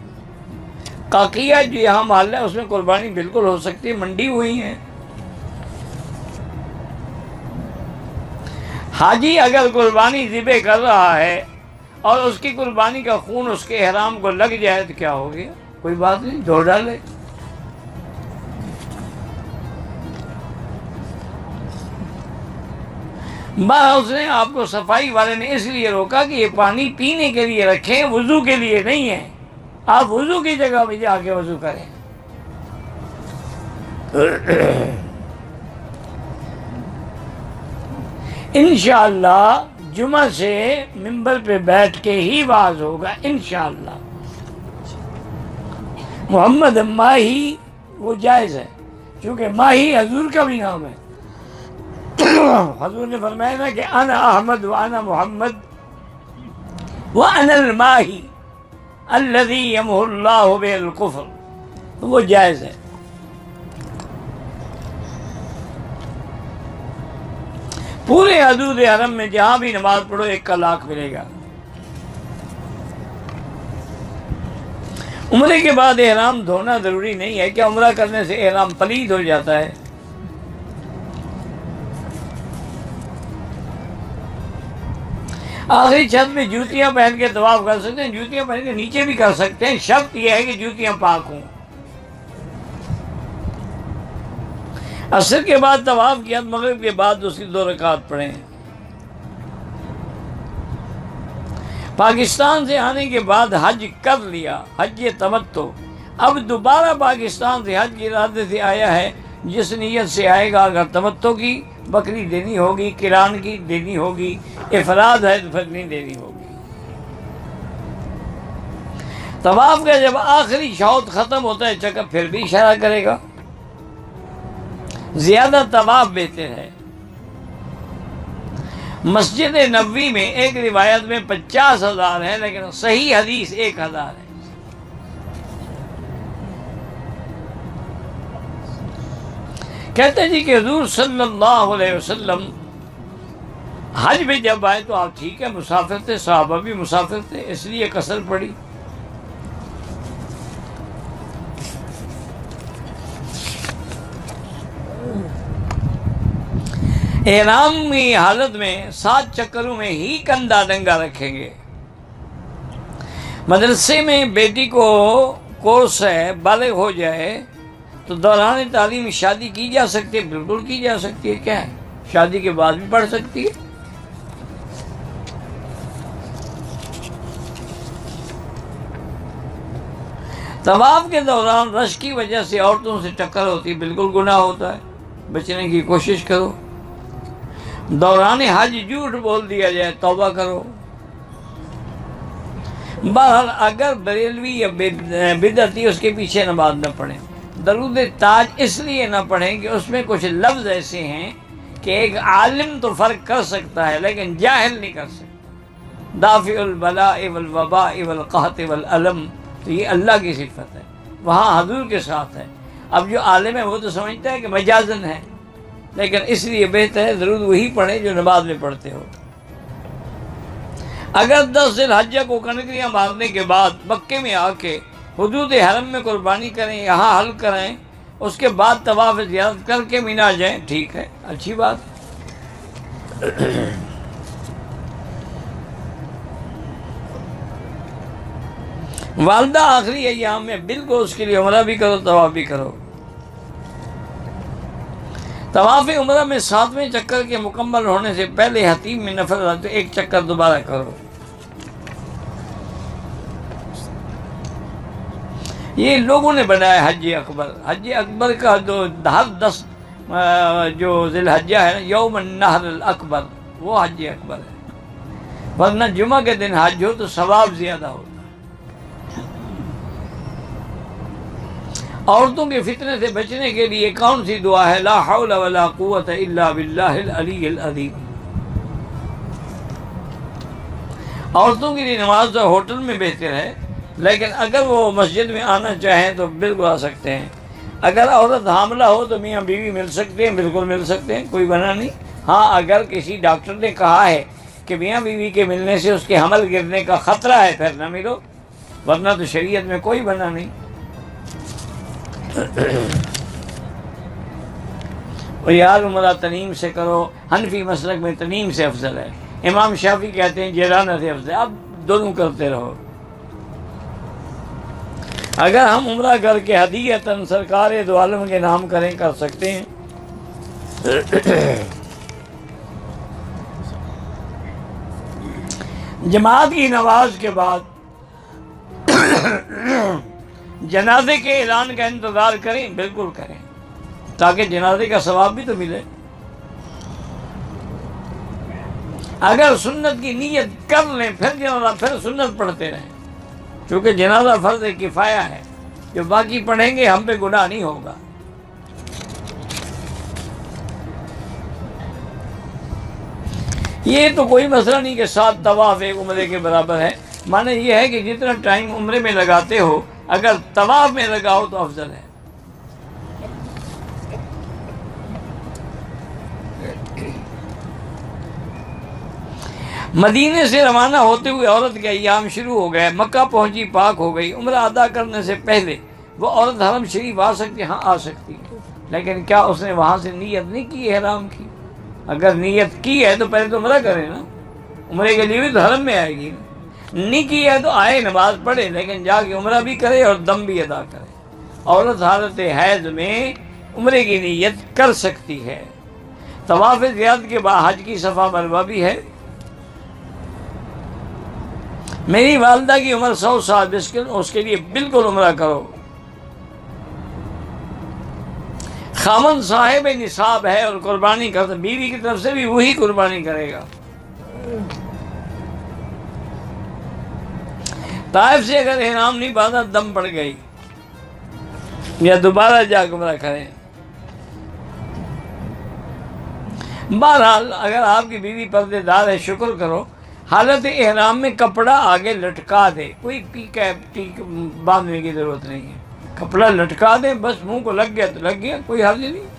قاقیہ جو یہاں محلہ ہے اس میں قربانی بالکل ہو سکتی ہے، منڈی ہوئی ہیں. حاجی اگر قربانی ذبح کر رہا ہے اور اس کی قربانی کا خون اس کے احرام کو لگ جائے تو کیا ہو گیا؟ کوئی بات نہیں، دھو ڈالے. اس نے آپ کو، صفائی والے نے اس لیے روکا کہ یہ پانی پینے کے لیے رکھیں، وضو کے لیے نہیں ہے. آپ وضو کی جگہ میں جا کے وضو کریں. انشاءاللہ جمعہ سے منبر پہ بیٹھ کے ہی واز ہوگا انشاءاللہ. محمد ماہی وہ جائز ہے، چونکہ ماہی حضور کا بھی نام ہے. حضور نے فرمایا نا کہ انا احمد وانا محمد وانا الماہی الذی یمحو اللہ بہ الکفر، تو وہ جائز ہے. پورے حدود حرم میں جہاں بھی نماز پڑھو 1 کا لاکھ ملے گا. عمرے کے بعد احرام دھونا ضروری نہیں ہے. کیا عمرہ کرنے سے احرام پلید ہو جاتا ہے؟ آخری چھت میں جوتیاں پہن کے طواف کر سکتے ہیں، جوتیاں پہن کے نیچے بھی کر سکتے ہیں، شرط یہ ہے کہ جوتیاں پاک ہوں۔ عصر کے بعد طواف کیا، مغرب کے بعد اس کی 2 رکعت پڑھیں۔ پاکستان سے آنے کے بعد حج کر لیا، حج تمتع، اب دوبارہ پاکستان سے حج کے ارادے سے آیا ہے، جس نیت سے آئے گا، اگر تمتع کی بکری دینی ہوگی، قران کی دینی ہوگی، افراد ہے تو پھر نہیں دینی ہوگی۔ طواف کا جب آخری شوط ختم ہوتا ہے چکر، پھر بھی اشارہ کرے گا۔ زیادہ طواف بہتر ہے۔ مسجد نبوی میں ایک روایت میں 50,000 ہے، لیکن صحیح حدیث 1,000 ہے۔ کہتے ہیں جی کہ حضور صلی اللہ علیہ وسلم حج میں جب آئے تو آپ ٹھیک ہے مسافر تھے، صحابہ بھی مسافر تھے، اس لیے قصر پڑی۔ احرامی حالت میں 7 چکروں میں ہی کندھا ننگا رکھیں گے۔ مدرسے میں بیٹی کو کورس ہے، بالغ ہو جائے تو دوران تعلیم شادی کی جا سکتی ہے، بالکل کی جا سکتی ہے، کیا ہے، شادی کے بعد بھی پڑھ سکتی ہے۔ طواف کے دوران رش کی وجہ سے عورتوں سے ٹکر ہوتی، بالکل گناہ ہوتا ہے، بچنے کی کوشش کرو۔ دوران حج جھوٹ بول دیا جائے، توبہ کرو۔ بہرحال اگر بریلوی یا بدعتی اس کے پیچھے نماز نہ پڑھیں۔ درود تاج اس لیے نہ پڑھیں کہ اس میں کچھ لفظ ایسے ہیں کہ ایک عالم تو فرق کر سکتا ہے لیکن جاہل نہیں کر سکتا۔ دافع البلاء والوباء والقحط والالم، تو یہ اللہ کی صفت ہے، وہاں حضور کے ساتھ ہے۔ اب جو عالم ہے وہ تو سمجھتا ہے کہ مجازن ہے، لیکن اس لیے بہتر ہے درود وہی پڑھیں جو نماز میں پڑھتے ہو۔ اگر 10 ذی الحجہ کو کنکریاں مارنے کے بعد مکے میں آ کے حدود حرم میں قربانی کریں، یہاں حل کریں، اس کے بعد طواف زیارت کر کے مینا جائیں، ٹھیک ہے، اچھی بات۔ والدہ آخری ایام میں بالکل اس کے لیے عمرہ بھی کرو، طواف بھی کرو۔ طواف عمرہ میں 7ویں چکر کے مکمل ہونے سے پہلے حتیم میں نفل رکھتے 1 چکر دوبارہ کرو۔ یہ لوگوں نے بنایا حج اکبر۔ حج اکبر کا جو ہر 10 جو ذی الحجہ ہے نا، یوم النحر الاکبر، وہ حج اکبر ہے، ورنہ جمعہ کے دن حج ہو تو ثواب زیادہ ہوتا ہے۔ عورتوں کے فتنے سے بچنے کے لیے کون سی دعا ہے؟ لا حول ولا قوت الا باللہ العلی العظیم۔ عورتوں کے لیے نماز تو ہوٹل میں بہتر ہے، لیکن اگر وہ مسجد میں آنا چاہیں تو بالکل آ سکتے ہیں۔ اگر عورت حاملہ ہو تو میاں بیوی مل سکتے ہیں، بالکل مل سکتے ہیں، کوئی منع نہیں۔ ہاں اگر کسی ڈاکٹر نے کہا ہے کہ میاں بیوی کے ملنے سے اس کے حمل گرنے کا خطرہ ہے، پھر نہ ملو، ورنہ تو شریعت میں کوئی منع نہیں۔ اور یار عمرہ تنیم سے کرو، حنفی مسلک میں تنیم سے افضل ہے، امام شافعی کہتے ہیں جیرانہ سے افضل ہے، اب دونوں کرتے رہو۔ اگر ہم عمرہ کر کے ہدیۃً سرکار دو عالم کے نام کریں، کر سکتے ہیں۔ جماعت کی نماز کے بعد جنازے کے اعلان کا انتظار کریں، بالکل کریں، تاکہ جنازے کا ثواب بھی تو ملے۔ اگر سنت کی نیت کر لیں پھر جنازہ، پھر سنت پڑھتے رہیں، چونکہ جنازہ فرض کفایہ ہے، جو باقی پڑھیں گے ہم پہ گناہ نہیں ہوگا۔ یہ تو کوئی مسئلہ نہیں کہ 7 طواف ایک عمرے کے برابر ہے، معنی یہ ہے کہ جتنا ٹائم عمرے میں لگاتے ہو اگر طواف میں لگاؤ تو افضل ہے۔ مدینے سے روانہ ہوتے ہوئے عورت کے ایام شروع ہو گئے، مکہ پہنچی، پاک ہو گئی۔ عمرہ ادا کرنے سے پہلے وہ عورت حرم شریف آ سکتی ہے؟ ہاں آ سکتی ہے، لیکن کیا اس نے وہاں سے نیت نہیں کی احرام کی؟ اگر نیت کی ہے تو پہلے تو عمرہ کرے نا۔ عمرے کے لیے بھی تو حرم میں آئے گی، نہیں کیا تو آئے نماز پڑھے لیکن جا کے عمرہ بھی کرے اور دم بھی ادا کرے۔ عورت حالت حیض میں عمرے کی نیت کر سکتی ہے۔ طواف زیارت کے بعد حج کی صفا مروہ بھی ہے۔ میری والدہ کی عمر 100 سال، اس کے لیے بالکل عمرہ کرو۔ خامن صاحب نصاب ہے اور قربانی کرتا، بیوی کی طرف سے بھی وہی قربانی کرے گا۔ طائف سے اگر احرام نہیں باندھا دم پڑ گئی یا دوبارہ جا کے عمرہ کریں۔ بہرحال اگر آپ کی بیوی پردے دار ہے شکر کرو، حالت احرام میں کپڑا آگے لٹکا دے، کوئی ٹیک باندھنے کی ضرورت نہیں ہے، کپڑا لٹکا دے بس، منہ کو لگ گیا تو لگ گیا، کوئی حرج نہیں۔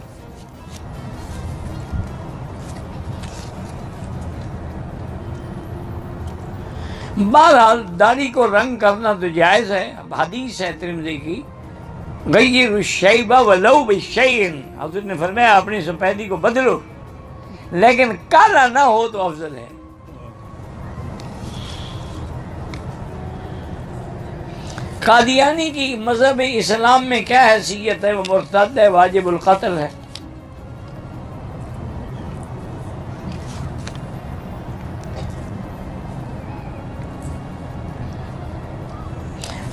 بہرحال داڑھی کو رنگ کرنا تو جائز ہے، حدیث ہے ترمذی کی، غیر الشیب ولو بشیء، حضرت نے فرمایا اپنی سفیدی کو بدلو لیکن کالا نہ ہو تو افضل ہے۔ قادیانی کی مذہب اسلام میں کیا حیثیت ہے؟ وہ مرتد ہے، واجب القتل ہے۔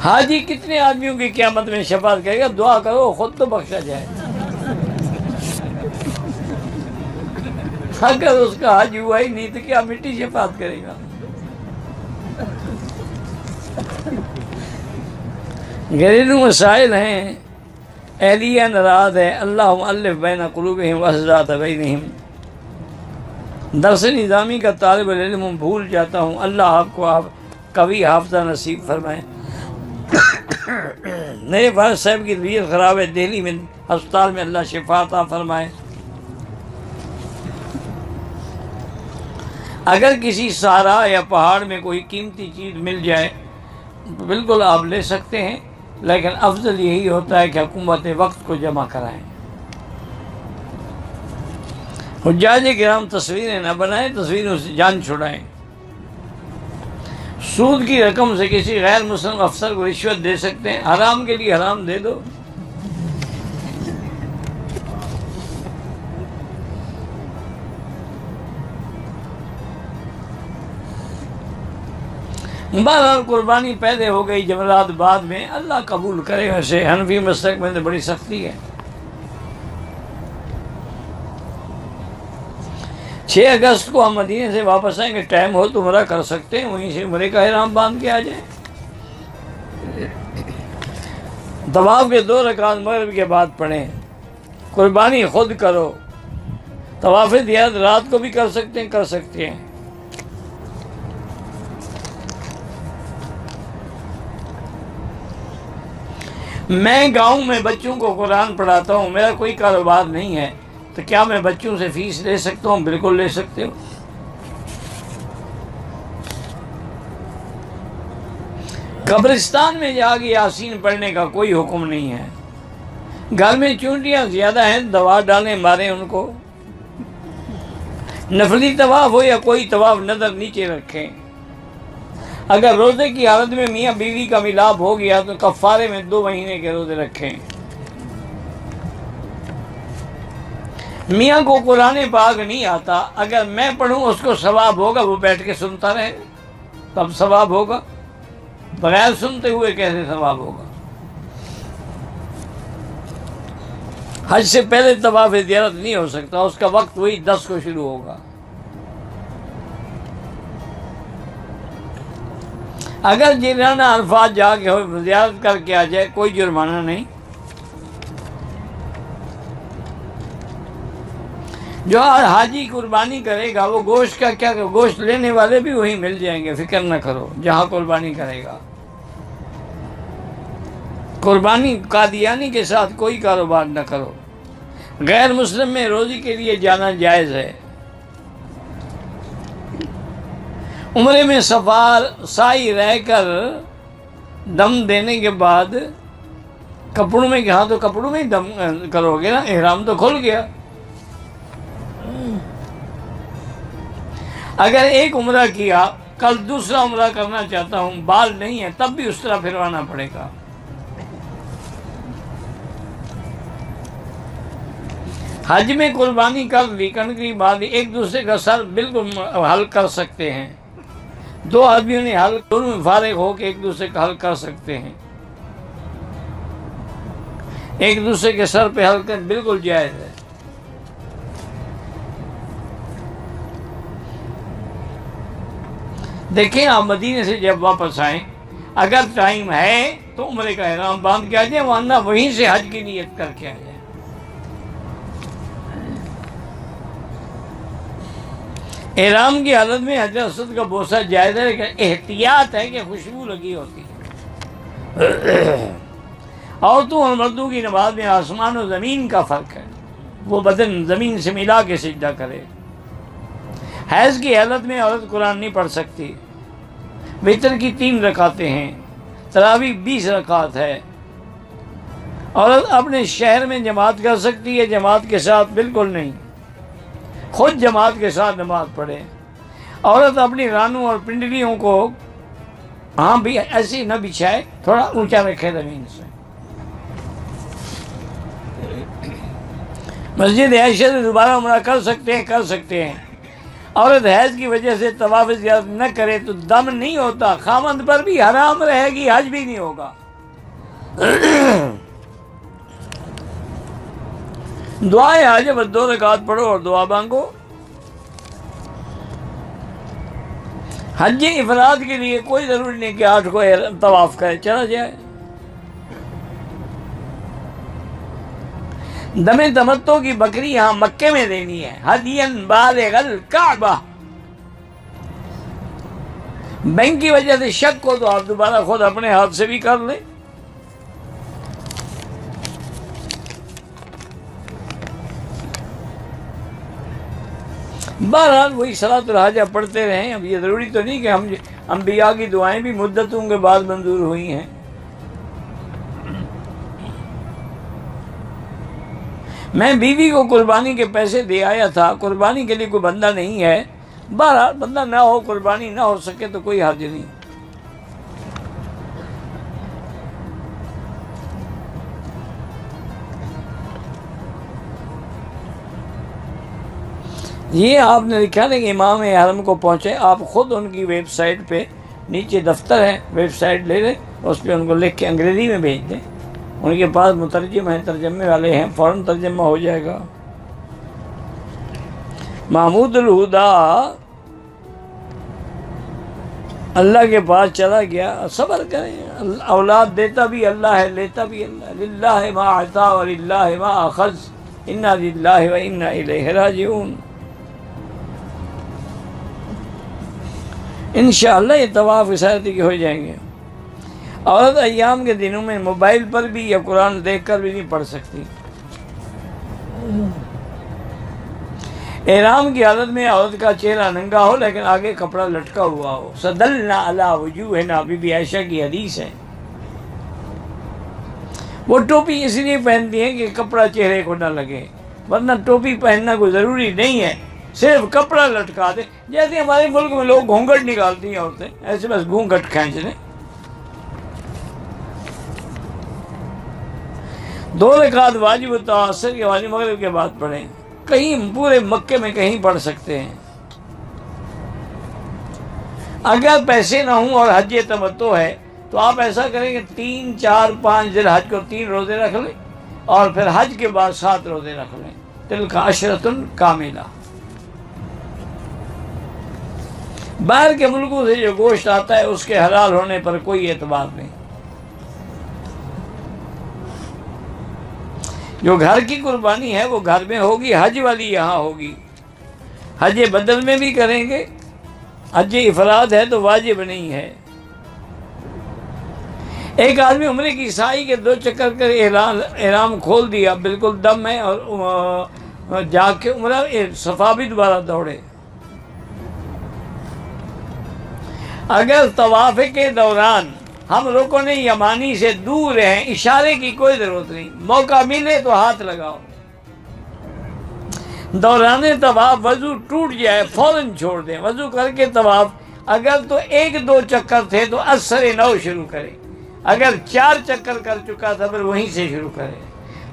حاجی کتنے آدمیوں کی قیامت میں شفاعت کرے گا؟ دعا کرو خود تو بخشا جائے۔ اگر اس کا حج ہوا ہی نہیں تو کیا مٹی شفاعت کرے گا؟ گھریلو مسائل ہیں، اہلیہ ناراض ہے، اللہ مؤلف بین قلوبہم واصلاح بینہم۔ درس نظامی کا طالب العلم ہوں، بھول جاتا ہوں، اللہ آپ کو قوی حافظہ نصیب فرمائے۔ میرے والد صاحب کی طبیعت خراب ہے، دہلی میں ہسپتال میں، اللہ شفا عطا فرمائے۔ اگر کسی صحرا یا پہاڑ میں کوئی قیمتی چیز مل جائے بالکل آپ لے سکتے ہیں، لیکن افضل یہی ہوتا ہے کہ حکومت وقت کو جمع کرائیں۔ حجاج کرام تصویریں نہ بنائیں، تصویروں سے جان چھڑائیں۔ سود کی رقم سے کسی غیر مسلم افسر کو رشوت دے سکتے ہیں، حرام کے لیے حرام دے دو۔ بہرحال قربانی پہلے ہو گئی، جمعرات بعد میں، اللہ قبول کرے۔ ویسے حنفی مسلک میں تو بڑی سختی ہے۔ 6 اگست کو ہم مدینے سے واپس آئیں گے، ٹائم ہو تو عمرہ کر سکتے ہیں، وہیں سے عمرے کا احرام باندھ کے آ جائیں۔ طواف کے 2 رکعت مغرب کے بعد پڑھیں۔ قربانی خود کرو۔ طواف زیارت رات کو بھی کر سکتے ہیں۔ میں گاؤں میں بچوں کو قرآن پڑھاتا ہوں، میرا کوئی کاروبار نہیں ہے، تو کیا میں بچوں سے فیس لے سکتا ہوں؟ بالکل لے سکتے ہو۔ قبرستان میں جا کے یاسین پڑھنے کا کوئی حکم نہیں ہے۔ گھر میں چونٹیاں زیادہ ہیں، دوا ڈالیں، ماریں ان کو۔ نفلی طواف ہو یا کوئی طواف، نظر نیچے رکھیں۔ اگر روزے کی حالت میں میاں بیوی کا ملاپ ہو گیا تو کفارے میں 2 مہینے کے روزے رکھیں۔ میاں کو قرآن پاک نہیں آتا، اگر میں پڑھوں اس کو ثواب ہوگا، وہ بیٹھ کے سنتا رہے تب ثواب ہوگا، بغیر سنتے ہوئے کیسے ثواب ہوگا؟ حج سے پہلے طواف زیارت نہیں ہو سکتا، اس کا وقت وہی 10 کو شروع ہوگا۔ اگر جنرانہ عرفات جا کے زیارت کر کے آ جائے کوئی جرمانہ نہیں۔ جو حاجی قربانی کرے گا وہ گوشت کا کیا، گوشت لینے والے بھی وہی مل جائیں گے، فکر نہ کرو، جہاں قربانی کرے گا۔ قربانی قادیانی کے ساتھ کوئی کاروبار نہ کرو۔ غیر مسلم میں روزی کے لیے جانا جائز ہے۔ عمرے میں سائی رہ کر دم دینے کے بعد کپڑوں میں، ہاں تو کپڑوں میں ہی دم کرو گے نا، احرام تو کھل گیا۔ اگر ایک عمرہ کیا، کل دوسرا عمرہ کرنا چاہتا ہوں، بال نہیں ہے، تب بھی اس طرح پھروانا پڑے گا۔ حج میں قربانی کر لی، کنکری باندھی، ایک دوسرے کا سر بالکل حل کر سکتے ہیں، دو آدمیوں نے حل، دونوں فارغ ہو کے ایک دوسرے کا حل کر سکتے ہیں، ایک دوسرے کے سر پہ حل کر بالکل جائز ہے۔ دیکھیں آپ مدینے سے جب واپس آئیں، اگر ٹائم ہے تو عمرے کا احرام باندھ کے آ جائیں، ورنہ وہیں سے حج کی نیت کر کے آ جائیں۔ احرام کی حالت میں حجر اسود کا بوسہ جائز ہے، لیکن احتیاط ہے کہ خوشبو لگی ہوتی ہے۔ عورتوں اور مردوں کی نماز میں آسمان و زمین کا فرق ہے، وہ بدن زمین سے ملا کے سجدہ کرے۔ حیض کی حالت میں عورت قرآن نہیں پڑھ سکتی۔ وتر کی 3 رکعتیں ہیں، تراویح 20 رکعت ہے۔ عورت اپنے شہر میں جماعت کر سکتی ہے، جماعت کے ساتھ بالکل نہیں، خود جماعت کے ساتھ نماز پڑھے۔ عورت اپنی رانوں اور پنڈلیوں کو بھی ایسی نہ بچھائے، تھوڑا اونچا رکھے زمین سے۔ مسجد عائشہ سے دوبارہ عمرہ کر سکتے ہیں۔ عورت حیض کی وجہ سے طواف زیارت نہ کرے تو دم نہیں ہوتا، خامند پر بھی حرام رہے گی، حج بھی نہیں ہوگا۔ دعائے حاجت بس 2 رکعت پڑھو اور دعا مانگو۔ حج افراد کے لیے کوئی ضروری نہیں کہ 8 کو طواف کرے، چلا جائے۔ دم تمتع کی بکری یہاں مکے میں دینی ہے، ہدین بالغ الکعبہ۔ بینک کی وجہ سے شک ہو تو آپ دوبارہ خود اپنے ہاتھ سے بھی کر لیں۔ بہرحال وہی صلاۃ الحاجہ پڑھتے رہیں۔ اب یہ ضروری تو نہیں کہ ہم انبیاء کی دعائیں بھی مدتوں کے بعد منظور ہوئی ہیں۔ میں بیوی کو قربانی کے پیسے دے آیا تھا، قربانی کے لیے کوئی بندہ نہیں ہے۔ بہرحال بندہ نہ ہو، قربانی نہ ہو سکے تو کوئی حرج نہیں۔ یہ آپ نے لکھا ہے کہ امام حرم کو پہنچے، آپ خود ان کی ویب سائٹ پہ نیچے دفتر ہے، ویب سائٹ لے لیں، اس پہ ان کو لکھ کے انگریزی میں بھیج دیں، ان کے پاس مترجم ہیں، ترجمے والے ہیں، فوراً ترجمہ ہو جائے گا۔ محمود الہدا اللہ کے پاس چلا گیا، صبر کریں، اولاد دیتا بھی اللہ ہے، لیتا بھی اللہ ہے، للہ ما اعطا وللہ ما اخذ، انا للہ و انا الیہ راجعون۔ انشاءاللہ یہ طواف اسارتی کے ہو جائیں گے۔ عورت ایام کے دنوں میں موبائل پر بھی یا قرآن دیکھ کر بھی نہیں پڑھ سکتی۔ احرام کی حالت میں عورت کا چہرہ ننگا ہو لیکن آگے کپڑا لٹکا ہوا ہو۔ صدلنا علی وجوہنا، بی بی عائشہ کی حدیث ہے۔ وہ ٹوپی اس لیے پہنتی ہیں کہ کپڑا چہرے کو نہ لگے، ورنہ ٹوپی پہننا کوئی ضروری نہیں ہے، صرف کپڑا لٹکا دے۔ جیسے ہمارے ملک میں لوگ گھونگھٹ نکالتی ہیں عورتیں، ایسے بس گھونگھٹ کھینچ لیں۔ 2 رکعت واجب ہوتا، عصر کے واجب مغرب کے بعد پڑھیں، کہیں پورے مکے میں کہیں پڑھ سکتے ہیں۔ اگر پیسے نہ ہوں اور حج تمتع ہے تو آپ ایسا کریں کہ 3، 4، 5 ذی الحج کو 3 روزے رکھ لیں اور پھر حج کے بعد 7 روزے رکھ لیں، تلک عشرۃ کاملہ۔ باہر کے ملکوں سے جو گوشت آتا ہے اس کے حلال ہونے پر کوئی اعتبار نہیں۔ جو گھر کی قربانی ہے وہ گھر میں ہوگی، حج والی یہاں ہوگی۔ حج بدل میں بھی کریں گے، حج افراد ہے تو واجب نہیں ہے۔ ایک آدمی عمرے کی سائی کے 2 چکر کر احرام کھول دیا، بالکل دم ہے، اور جا کے عمرہ صفا بھی دوبارہ دوڑے۔ اگر طواف کے دوران ہم رکن یمانی سے دور ہیں، اشارے کی کوئی ضرورت نہیں، موقع ملے تو ہاتھ لگاؤ۔ دوران طواف وضو ٹوٹ جائے فوراً چھوڑ دیں، وضو کر کے طواف اگر تو 1-2 چکر تھے تو اثر نو شروع کریں، اگر 4 چکر کر چکا تھا پھر وہیں سے شروع کریں،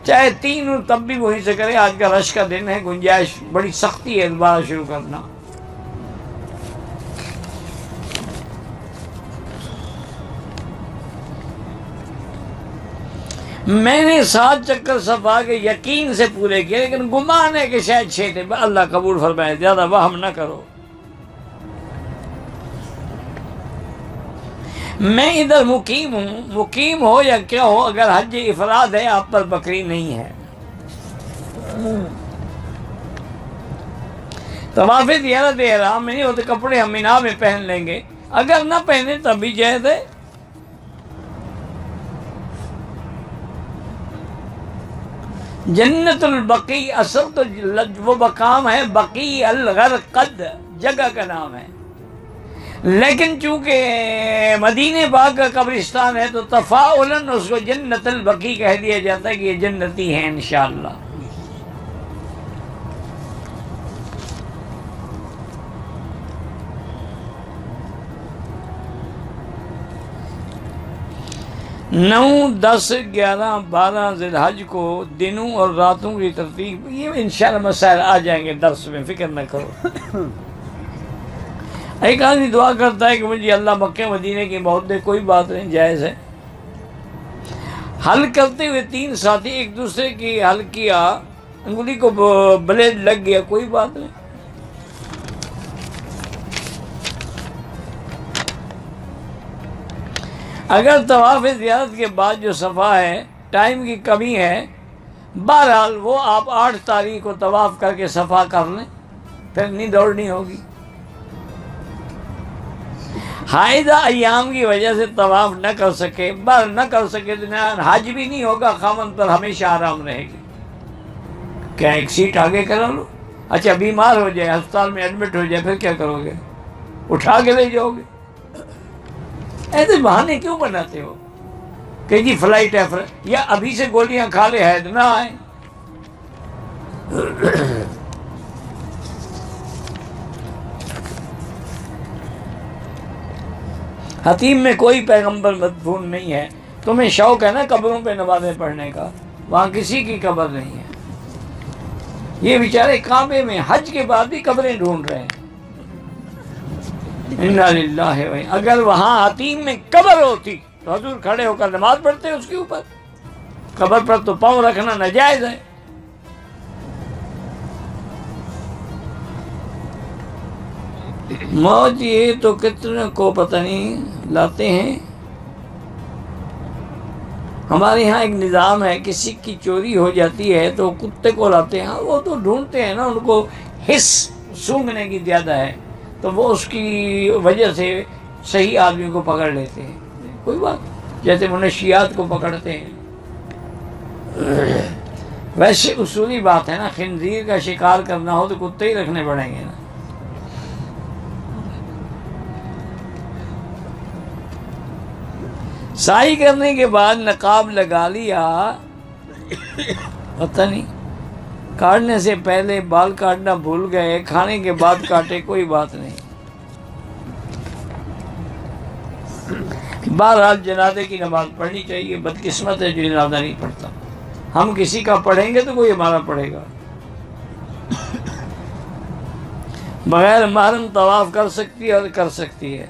چاہے 3 ہو تب بھی وہیں سے کریں۔ آج کا رش کا دن ہے، گنجائش بڑی سختی ہے دوبارہ شروع کرنا۔ میں نے 7 چکر صفا کے یقین سے پورے کیے، لیکن گمان ہے کہ شاید 6 تھے۔ اللہ قبول فرمائے، زیادہ وہم نہ کرو۔ میں ادھر مقیم ہوں، مقیم ہو یا کیا ہو، اگر حج افراد ہے آپ پر بکری نہیں ہے۔ طواف زیارت احرام میں نہیں ہوتے کپڑے ہم مینا میں پہن لیں گے، اگر نہ پہنے تب بھی جائز ہے۔ جنت البقیع اصل تو وہ مقام ہے، بقیع الغرقد جگہ کا نام ہے، لیکن چونکہ مدینہ پاک کا قبرستان ہے تو تفاعلاً اس کو جنت البقیع کہہ دیا جاتا ہے کہ یہ جنتی ہیں انشاءاللہ۔ نو 10 11 12 ذی الحج کو دنوں اور راتوں کی ترتیب، یہ انشاءاللہ مسائل آ جائیں گے درس میں، فکر نہ کرو۔ ایک آدمی دعا کرتا ہے کہ مجھے اللہ مکہ مدینے کی موت دے، کوئی بات نہیں، جائز ہے۔ حل کرتے ہوئے 3 ساتھی ایک دوسرے کی حل کیا، انگلی کو بلیڈ لگ گیا، کوئی بات نہیں۔ اگر طواف زیارت کے بعد جو صفا ہے ٹائم کی کمی ہے، بہرحال وہ آپ 8 تاریخ کو طواف کر کے صفا کر لیں، پھر نہیں دوڑنی ہوگی۔ حائضہ ایام کی وجہ سے طواف نہ کر سکے، نہ کر سکے تو حج بھی نہیں ہوگا، خامن پر ہمیشہ آرام رہے گی۔ کیا ایک سیٹ آگے کرا لو؟ اچھا بیمار ہو جائے، ہسپتال میں ایڈمٹ ہو جائے، پھر کیا کرو گے؟ اٹھا کے لے جاؤ گے؟ ایسے بہانے کیوں بناتے ہو کہ جی فلائٹ ہے یا ابھی سے گولیاں کھا لے حید نہ آئے؟ حتیم میں کوئی پیغمبر مدفون نہیں ہے، تمہیں شوق ہے نا قبروں پہ نمازیں پڑھنے کا، وہاں کسی کی قبر نہیں ہے۔ یہ بیچارے کعبے میں حج کے بعد بھی قبریں ڈھونڈ رہے ہیں۔ انا للہ و اگر وہاں حتیم میں قبر ہوتی تو حضور کھڑے ہو کر نماز پڑھتے اس کے اوپر، قبر پر تو پاؤں رکھنا ناجائز ہے۔ موت یہ تو کتنے کو پتہ نہیں لاتے ہیں۔ ہمارے یہاں ایک نظام ہے، کسی کی چوری ہو جاتی ہے تو کتے کو لاتے ہیں، وہ تو ڈھونڈتے ہیں نا، ان کو حس سونگھنے کی زیادہ ہے تو وہ اس کی وجہ سے صحیح آدمی کو پکڑ لیتے ہیں، کوئی بات، جیسے منشیات کو پکڑتے ہیں۔ ویسے اصولی بات ہے نا، خنزیر کا شکار کرنا ہو تو کتے ہی رکھنے پڑیں گے نا۔ سائی کرنے کے بعد نقاب لگا لیا، پتہ نہیں، کاٹنے سے پہلے بال کاٹنا بھول گئے، کھانے کے بعد کاٹے، کوئی بات نہیں۔ بہرحال جنازے کی نماز پڑھنی چاہیے، بدقسمت ہے جو جنازہ نہیں پڑھتا۔ ہم کسی کا پڑھیں گے تو کوئی ہمارا پڑھے گا۔ بغیر محرم طواف کر سکتی ہے اور کر سکتی ہے۔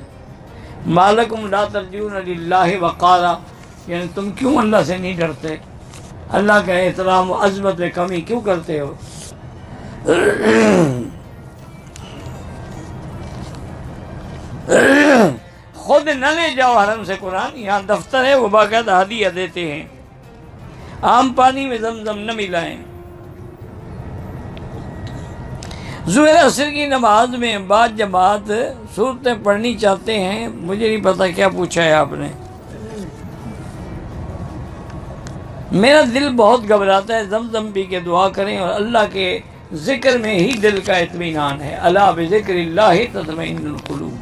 مالکم لا ترجون للہ وقارا، یعنی تم کیوں اللہ سے نہیں ڈرتے، اللہ کا احترام و عظمت میں کمی کیوں کرتے ہو؟ خود نہ لے جاؤ حرم سے قرآن، یہاں دفتر ہے، وہ باقاعدہ ہدیہ دیتے ہیں۔ عام پانی میں زمزم نہ ملائیں۔ ظہر عصر کی نماز میں بعد جماعت صورتیں پڑھنی چاہتے ہیں، مجھے نہیں پتا کیا پوچھا ہے آپ نے۔ میرا دل بہت گھبراتا ہے، زمزم پی کے دعا کریں، اور اللہ کے ذکر میں ہی دل کا اطمینان ہے، الا بذکر اللہ تطمئن القلوب۔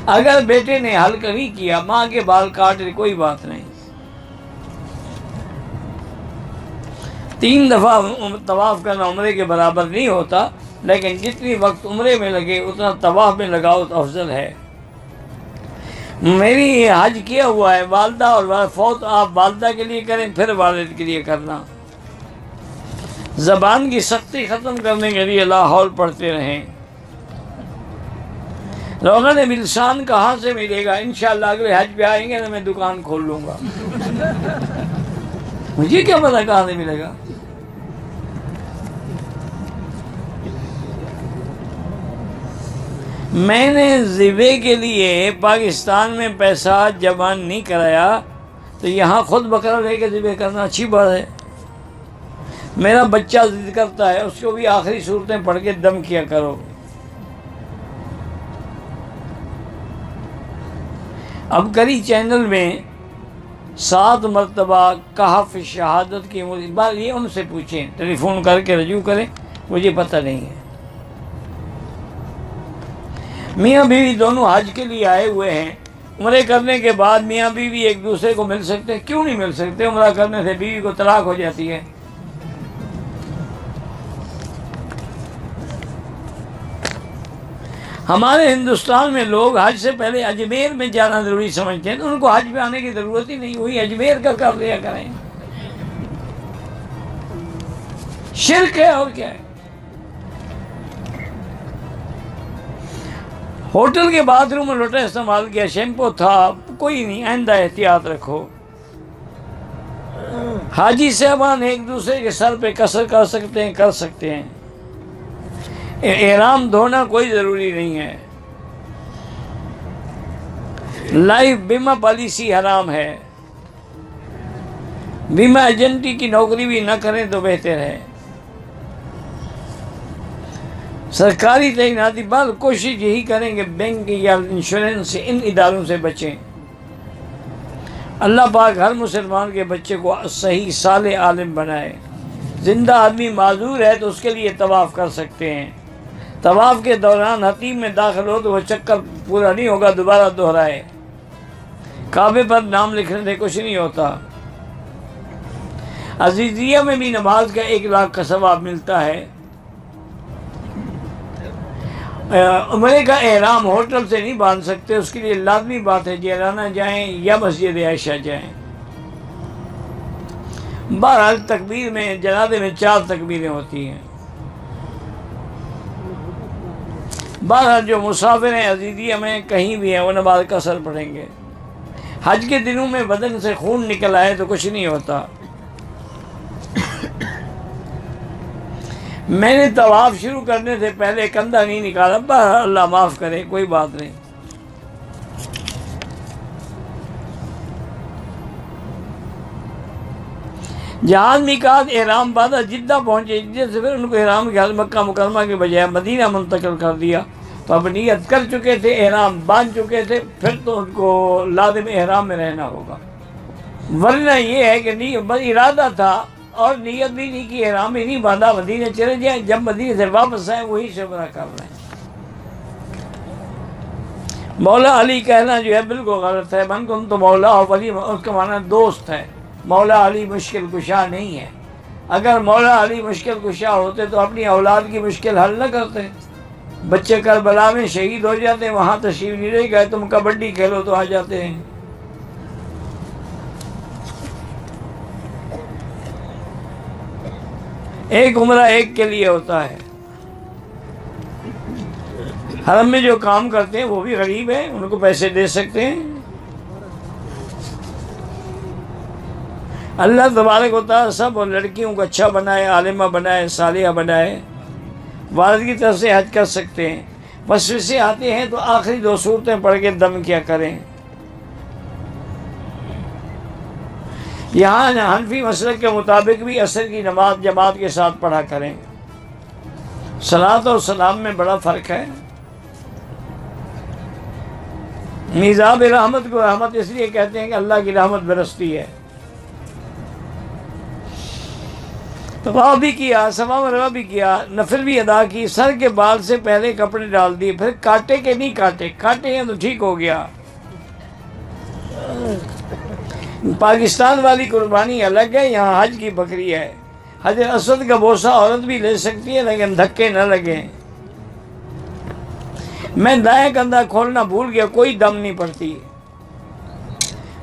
اگر بیٹے نے حلق نہیں کیا، ماں کے بال کاٹ لی، کوئی بات نہیں۔ 3 دفعہ طواف کرنا عمرے کے برابر نہیں ہوتا، لیکن جتنی وقت عمرے میں لگے اتنا طواف میں لگاؤ تو افضل ہے۔ میری حج کیا ہوا ہے والدہ اور فوت، آپ والدہ کے لیے کریں پھر والد کے لیے کرنا۔ زبان کی سختی ختم کرنے کے لیے لا حول پڑھتے رہیں۔ روغن بلسان کہاں سے ملے گا؟ انشاءاللہ اگلے حج پہ آئیں گے تو میں دکان کھول لوں گا، مجھے کیا پتا کہاں سے ملے گا۔ میں نے ذبح کے لیے پاکستان میں پیسہ جمع نہیں کرایا تو یہاں خود بکرا لے کے ذبح کرنا اچھی بات ہے۔ میرا بچہ ضد کرتا ہے، اس کو بھی آخری صورتیں پڑھ کے دم کیا کرو۔ اب کری چینل میں 7 مرتبہ کہف شہادت کی بات، یہ ان سے پوچھیں، ٹیلی فون کر کے رجوع کریں، مجھے پتہ نہیں ہے۔ میاں بیوی دونوں حج کے لیے آئے ہوئے ہیں، عمرے کرنے کے بعد میاں بیوی ایک دوسرے کو مل سکتے ہیں؟ کیوں نہیں مل سکتے؟ عمرہ کرنے سے بیوی کو طلاق ہو جاتی ہے۔ ہمارے ہندوستان میں لوگ حج سے پہلے اجمیر میں جانا ضروری سمجھتے ہیں، تو ان کو حج پہ آنے کی ضرورت ہی نہیں، وہی اجمیر کا کر لیا کریں۔ شرک ہے اور کیا ہے۔ ہوٹل کے باتھ روم میں لوٹا استعمال کیا، شیمپو تھا، کوئی نہیں، آئندہ احتیاط رکھو۔ حاجی صاحبان ایک دوسرے کے سر پہ قصر کر سکتے ہیں۔ احرام دھونا کوئی ضروری نہیں ہے۔ لائف بیمہ پالیسی حرام ہے، بیمہ ایجنٹی کی نوکری بھی نہ کریں تو بہتر ہے۔ سرکاری تعیناتی بعد کوشش یہی کریں کہ بینک یا انشورنس سے، ان اداروں سے بچیں۔ اللہ پاک ہر مسلمان کے بچے کو صحیح صالح عالم بنائے۔ زندہ آدمی معذور ہے تو اس کے لیے طواف کر سکتے ہیں، طواف کے دوران حتیم میں داخل ہو تو وہ چکر پورا نہیں ہوگا، دوبارہ دہرائے۔ کعبے پر نام لکھنے سے کچھ نہیں ہوتا۔ عزیزیہ میں بھی نماز کا 1 لاکھ کا ثواب ملتا ہے۔ عمرے کا احرام ہوٹل سے نہیں باندھ سکتے، اس کے لیے لازمی بات ہے جیلانہ جائیں یا مسجد عائشہ جائیں۔ بہرحال تکبیر میں، جنازے میں 4 تکبیریں ہوتی ہیں۔ بہرحال جو مسافر ہیں عزیزیہ میں کہیں بھی ہیں وہ نماز کا قصر پڑھیں گے۔ حج کے دنوں میں بدن سے خون نکل آئے تو کچھ نہیں ہوتا۔ میں نے طواف شروع کرنے سے پہلے کندھا نہیں نکالا، بہرحال اللہ معاف کرے، کوئی بات نہیں۔ جہاز میقات احرام باندھا، جدہ پہنچے، جدہ سے پھر ان کو احرام کے حال مکہ مکرمہ کے بجائے مدینہ منتقل کر دیا، تو اب نیت کر چکے تھے، احرام باندھ چکے تھے، پھر تو ان کو لازم احرام میں رہنا ہوگا۔ ورنہ یہ ہے کہ بس ارادہ تھا اور نیت بھی نہیں کی، احرام ہی نہیں باندھا، مدینہ چلے جائیں، جب مدینہ سے واپس آئیں وہی سے عمرہ کر رہے ہیں۔ مولا علی کہنا جو ہے بالکل غلط ہے۔ من کن تو مولا علی، اس کا معنی دوست ہے، مولا علی مشکل کشا نہیں ہے۔ اگر مولا علی مشکل کشا ہوتے تو اپنی اولاد کی مشکل حل نہ کرتے۔ بچے کربلا میں شہید ہو جاتے ہیں، وہاں تشریف نہیں رہ گئے، تم کبڈی کھیلو تو آ جاتے ہیں۔ ایک عمرہ ایک کے لیے ہوتا ہے۔ حرم میں جو کام کرتے ہیں وہ بھی غریب ہیں، ان کو پیسے دے سکتے ہیں۔ اللہ تبارک و تعالیٰ سب اور لڑکیوں کو اچھا بنائے، عالمہ بنائے، صالحہ بنائے۔ والد کی طرف سے حج کر سکتے ہیں، وسوسے آتے ہیں تو آخری 2 صورتیں پڑھ کے دم کیا کریں۔ یہاں حنفی مسلک کے مطابق بھی عصر کی نماز جماعت کے ساتھ پڑھا کریں۔ صلاۃ اور سلام میں بڑا فرق ہے۔ میزاب رحمت کو رحمت اس لیے کہتے ہیں کہ اللہ کی رحمت برستی ہے۔ طواف بھی کیا، صفا مروا بھی کیا، نفل بھی ادا کی، سر کے بال سے پہلے کپڑے ڈال دیے، پھر کاٹے کہ نہیں کاٹے، کاٹے ہیں تو ٹھیک ہو گیا۔ پاکستان والی قربانی الگ ہے، یہاں حج کی بکری ہے۔ حجر اسود کا بوسہ عورت بھی لے سکتی ہے لیکن دھکے نہ لگیں۔ میں دائیں کندھا کھولنا بھول گیا، کوئی دم نہیں پڑتی۔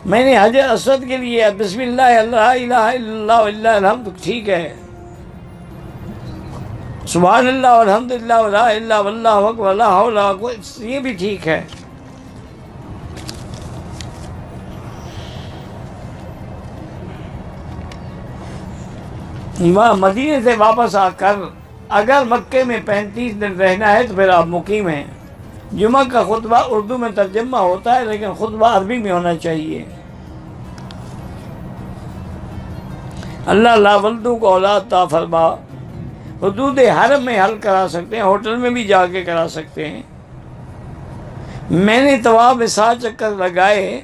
میں نے حجر اسود کے لیے بسم اللہ اللہ الہ الا اللہ واللہ الحمد، ٹھیک ہے، سبحان اللہ والحمدللہ ولا الہ الا اللہ واللہ ولا حول ولا قوت، یہ بھی ٹھیک ہے۔ مدینے سے واپس آ کر اگر مکے میں 35 دن رہنا ہے تو پھر آپ مقیم ہیں۔ جمعہ کا خطبہ اردو میں ترجمہ ہوتا ہے لیکن خطبہ عربی میں ہونا چاہیے۔ اللہ لا ولدو کو اولاد تا فرما، حدود حرم میں حل کرا سکتے ہیں، ہوٹل میں بھی جا کے کرا سکتے ہیں۔ میں نے طواف میں 7 چکر لگائے،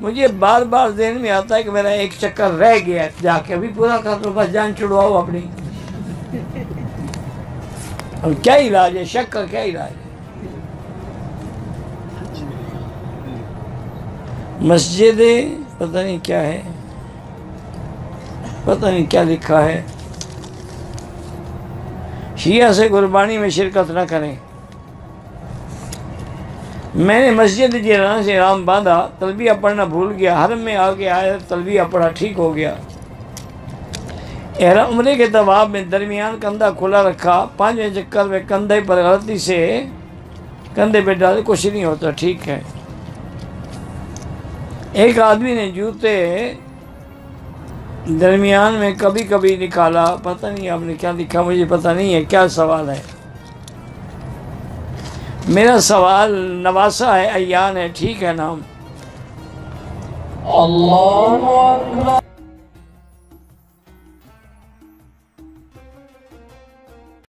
مجھے بار بار ذہن میں آتا ہے کہ میرا ایک چکر رہ گیا، جا کے ابھی پورا کر دو، بس جان چھڑواؤ اپنی۔ اور کیا علاج ہے، شک کا کیا علاج ہے؟ مسجد پتہ نہیں کیا ہے، پتہ نہیں کیا لکھا ہے، شیعہ سے قربانی میں شرکت نہ کریں۔ میں نے مسجد جیران سے احرام باندھا، تلبیہ پڑھنا بھول گیا، حرم میں آ کے آیا تلبیہ پڑھا، ٹھیک ہو گیا۔ احرام عمرے کے طواف میں درمیان کندھا کھلا رکھا، 5ویں چکر میں کندھے پر غلطی سے کندھے پہ ڈالے، کچھ نہیں ہوتا، ٹھیک ہے۔ ایک آدمی نے جوتے درمیان میں کبھی کبھی نکالا، پتہ نہیں آپ نے کیا لکھا، مجھے پتہ نہیں ہے کیا سوال ہے۔ میرا سوال نواسا ہے، ایان ہے، ٹھیک ہے نام۔ اللہ اکبر۔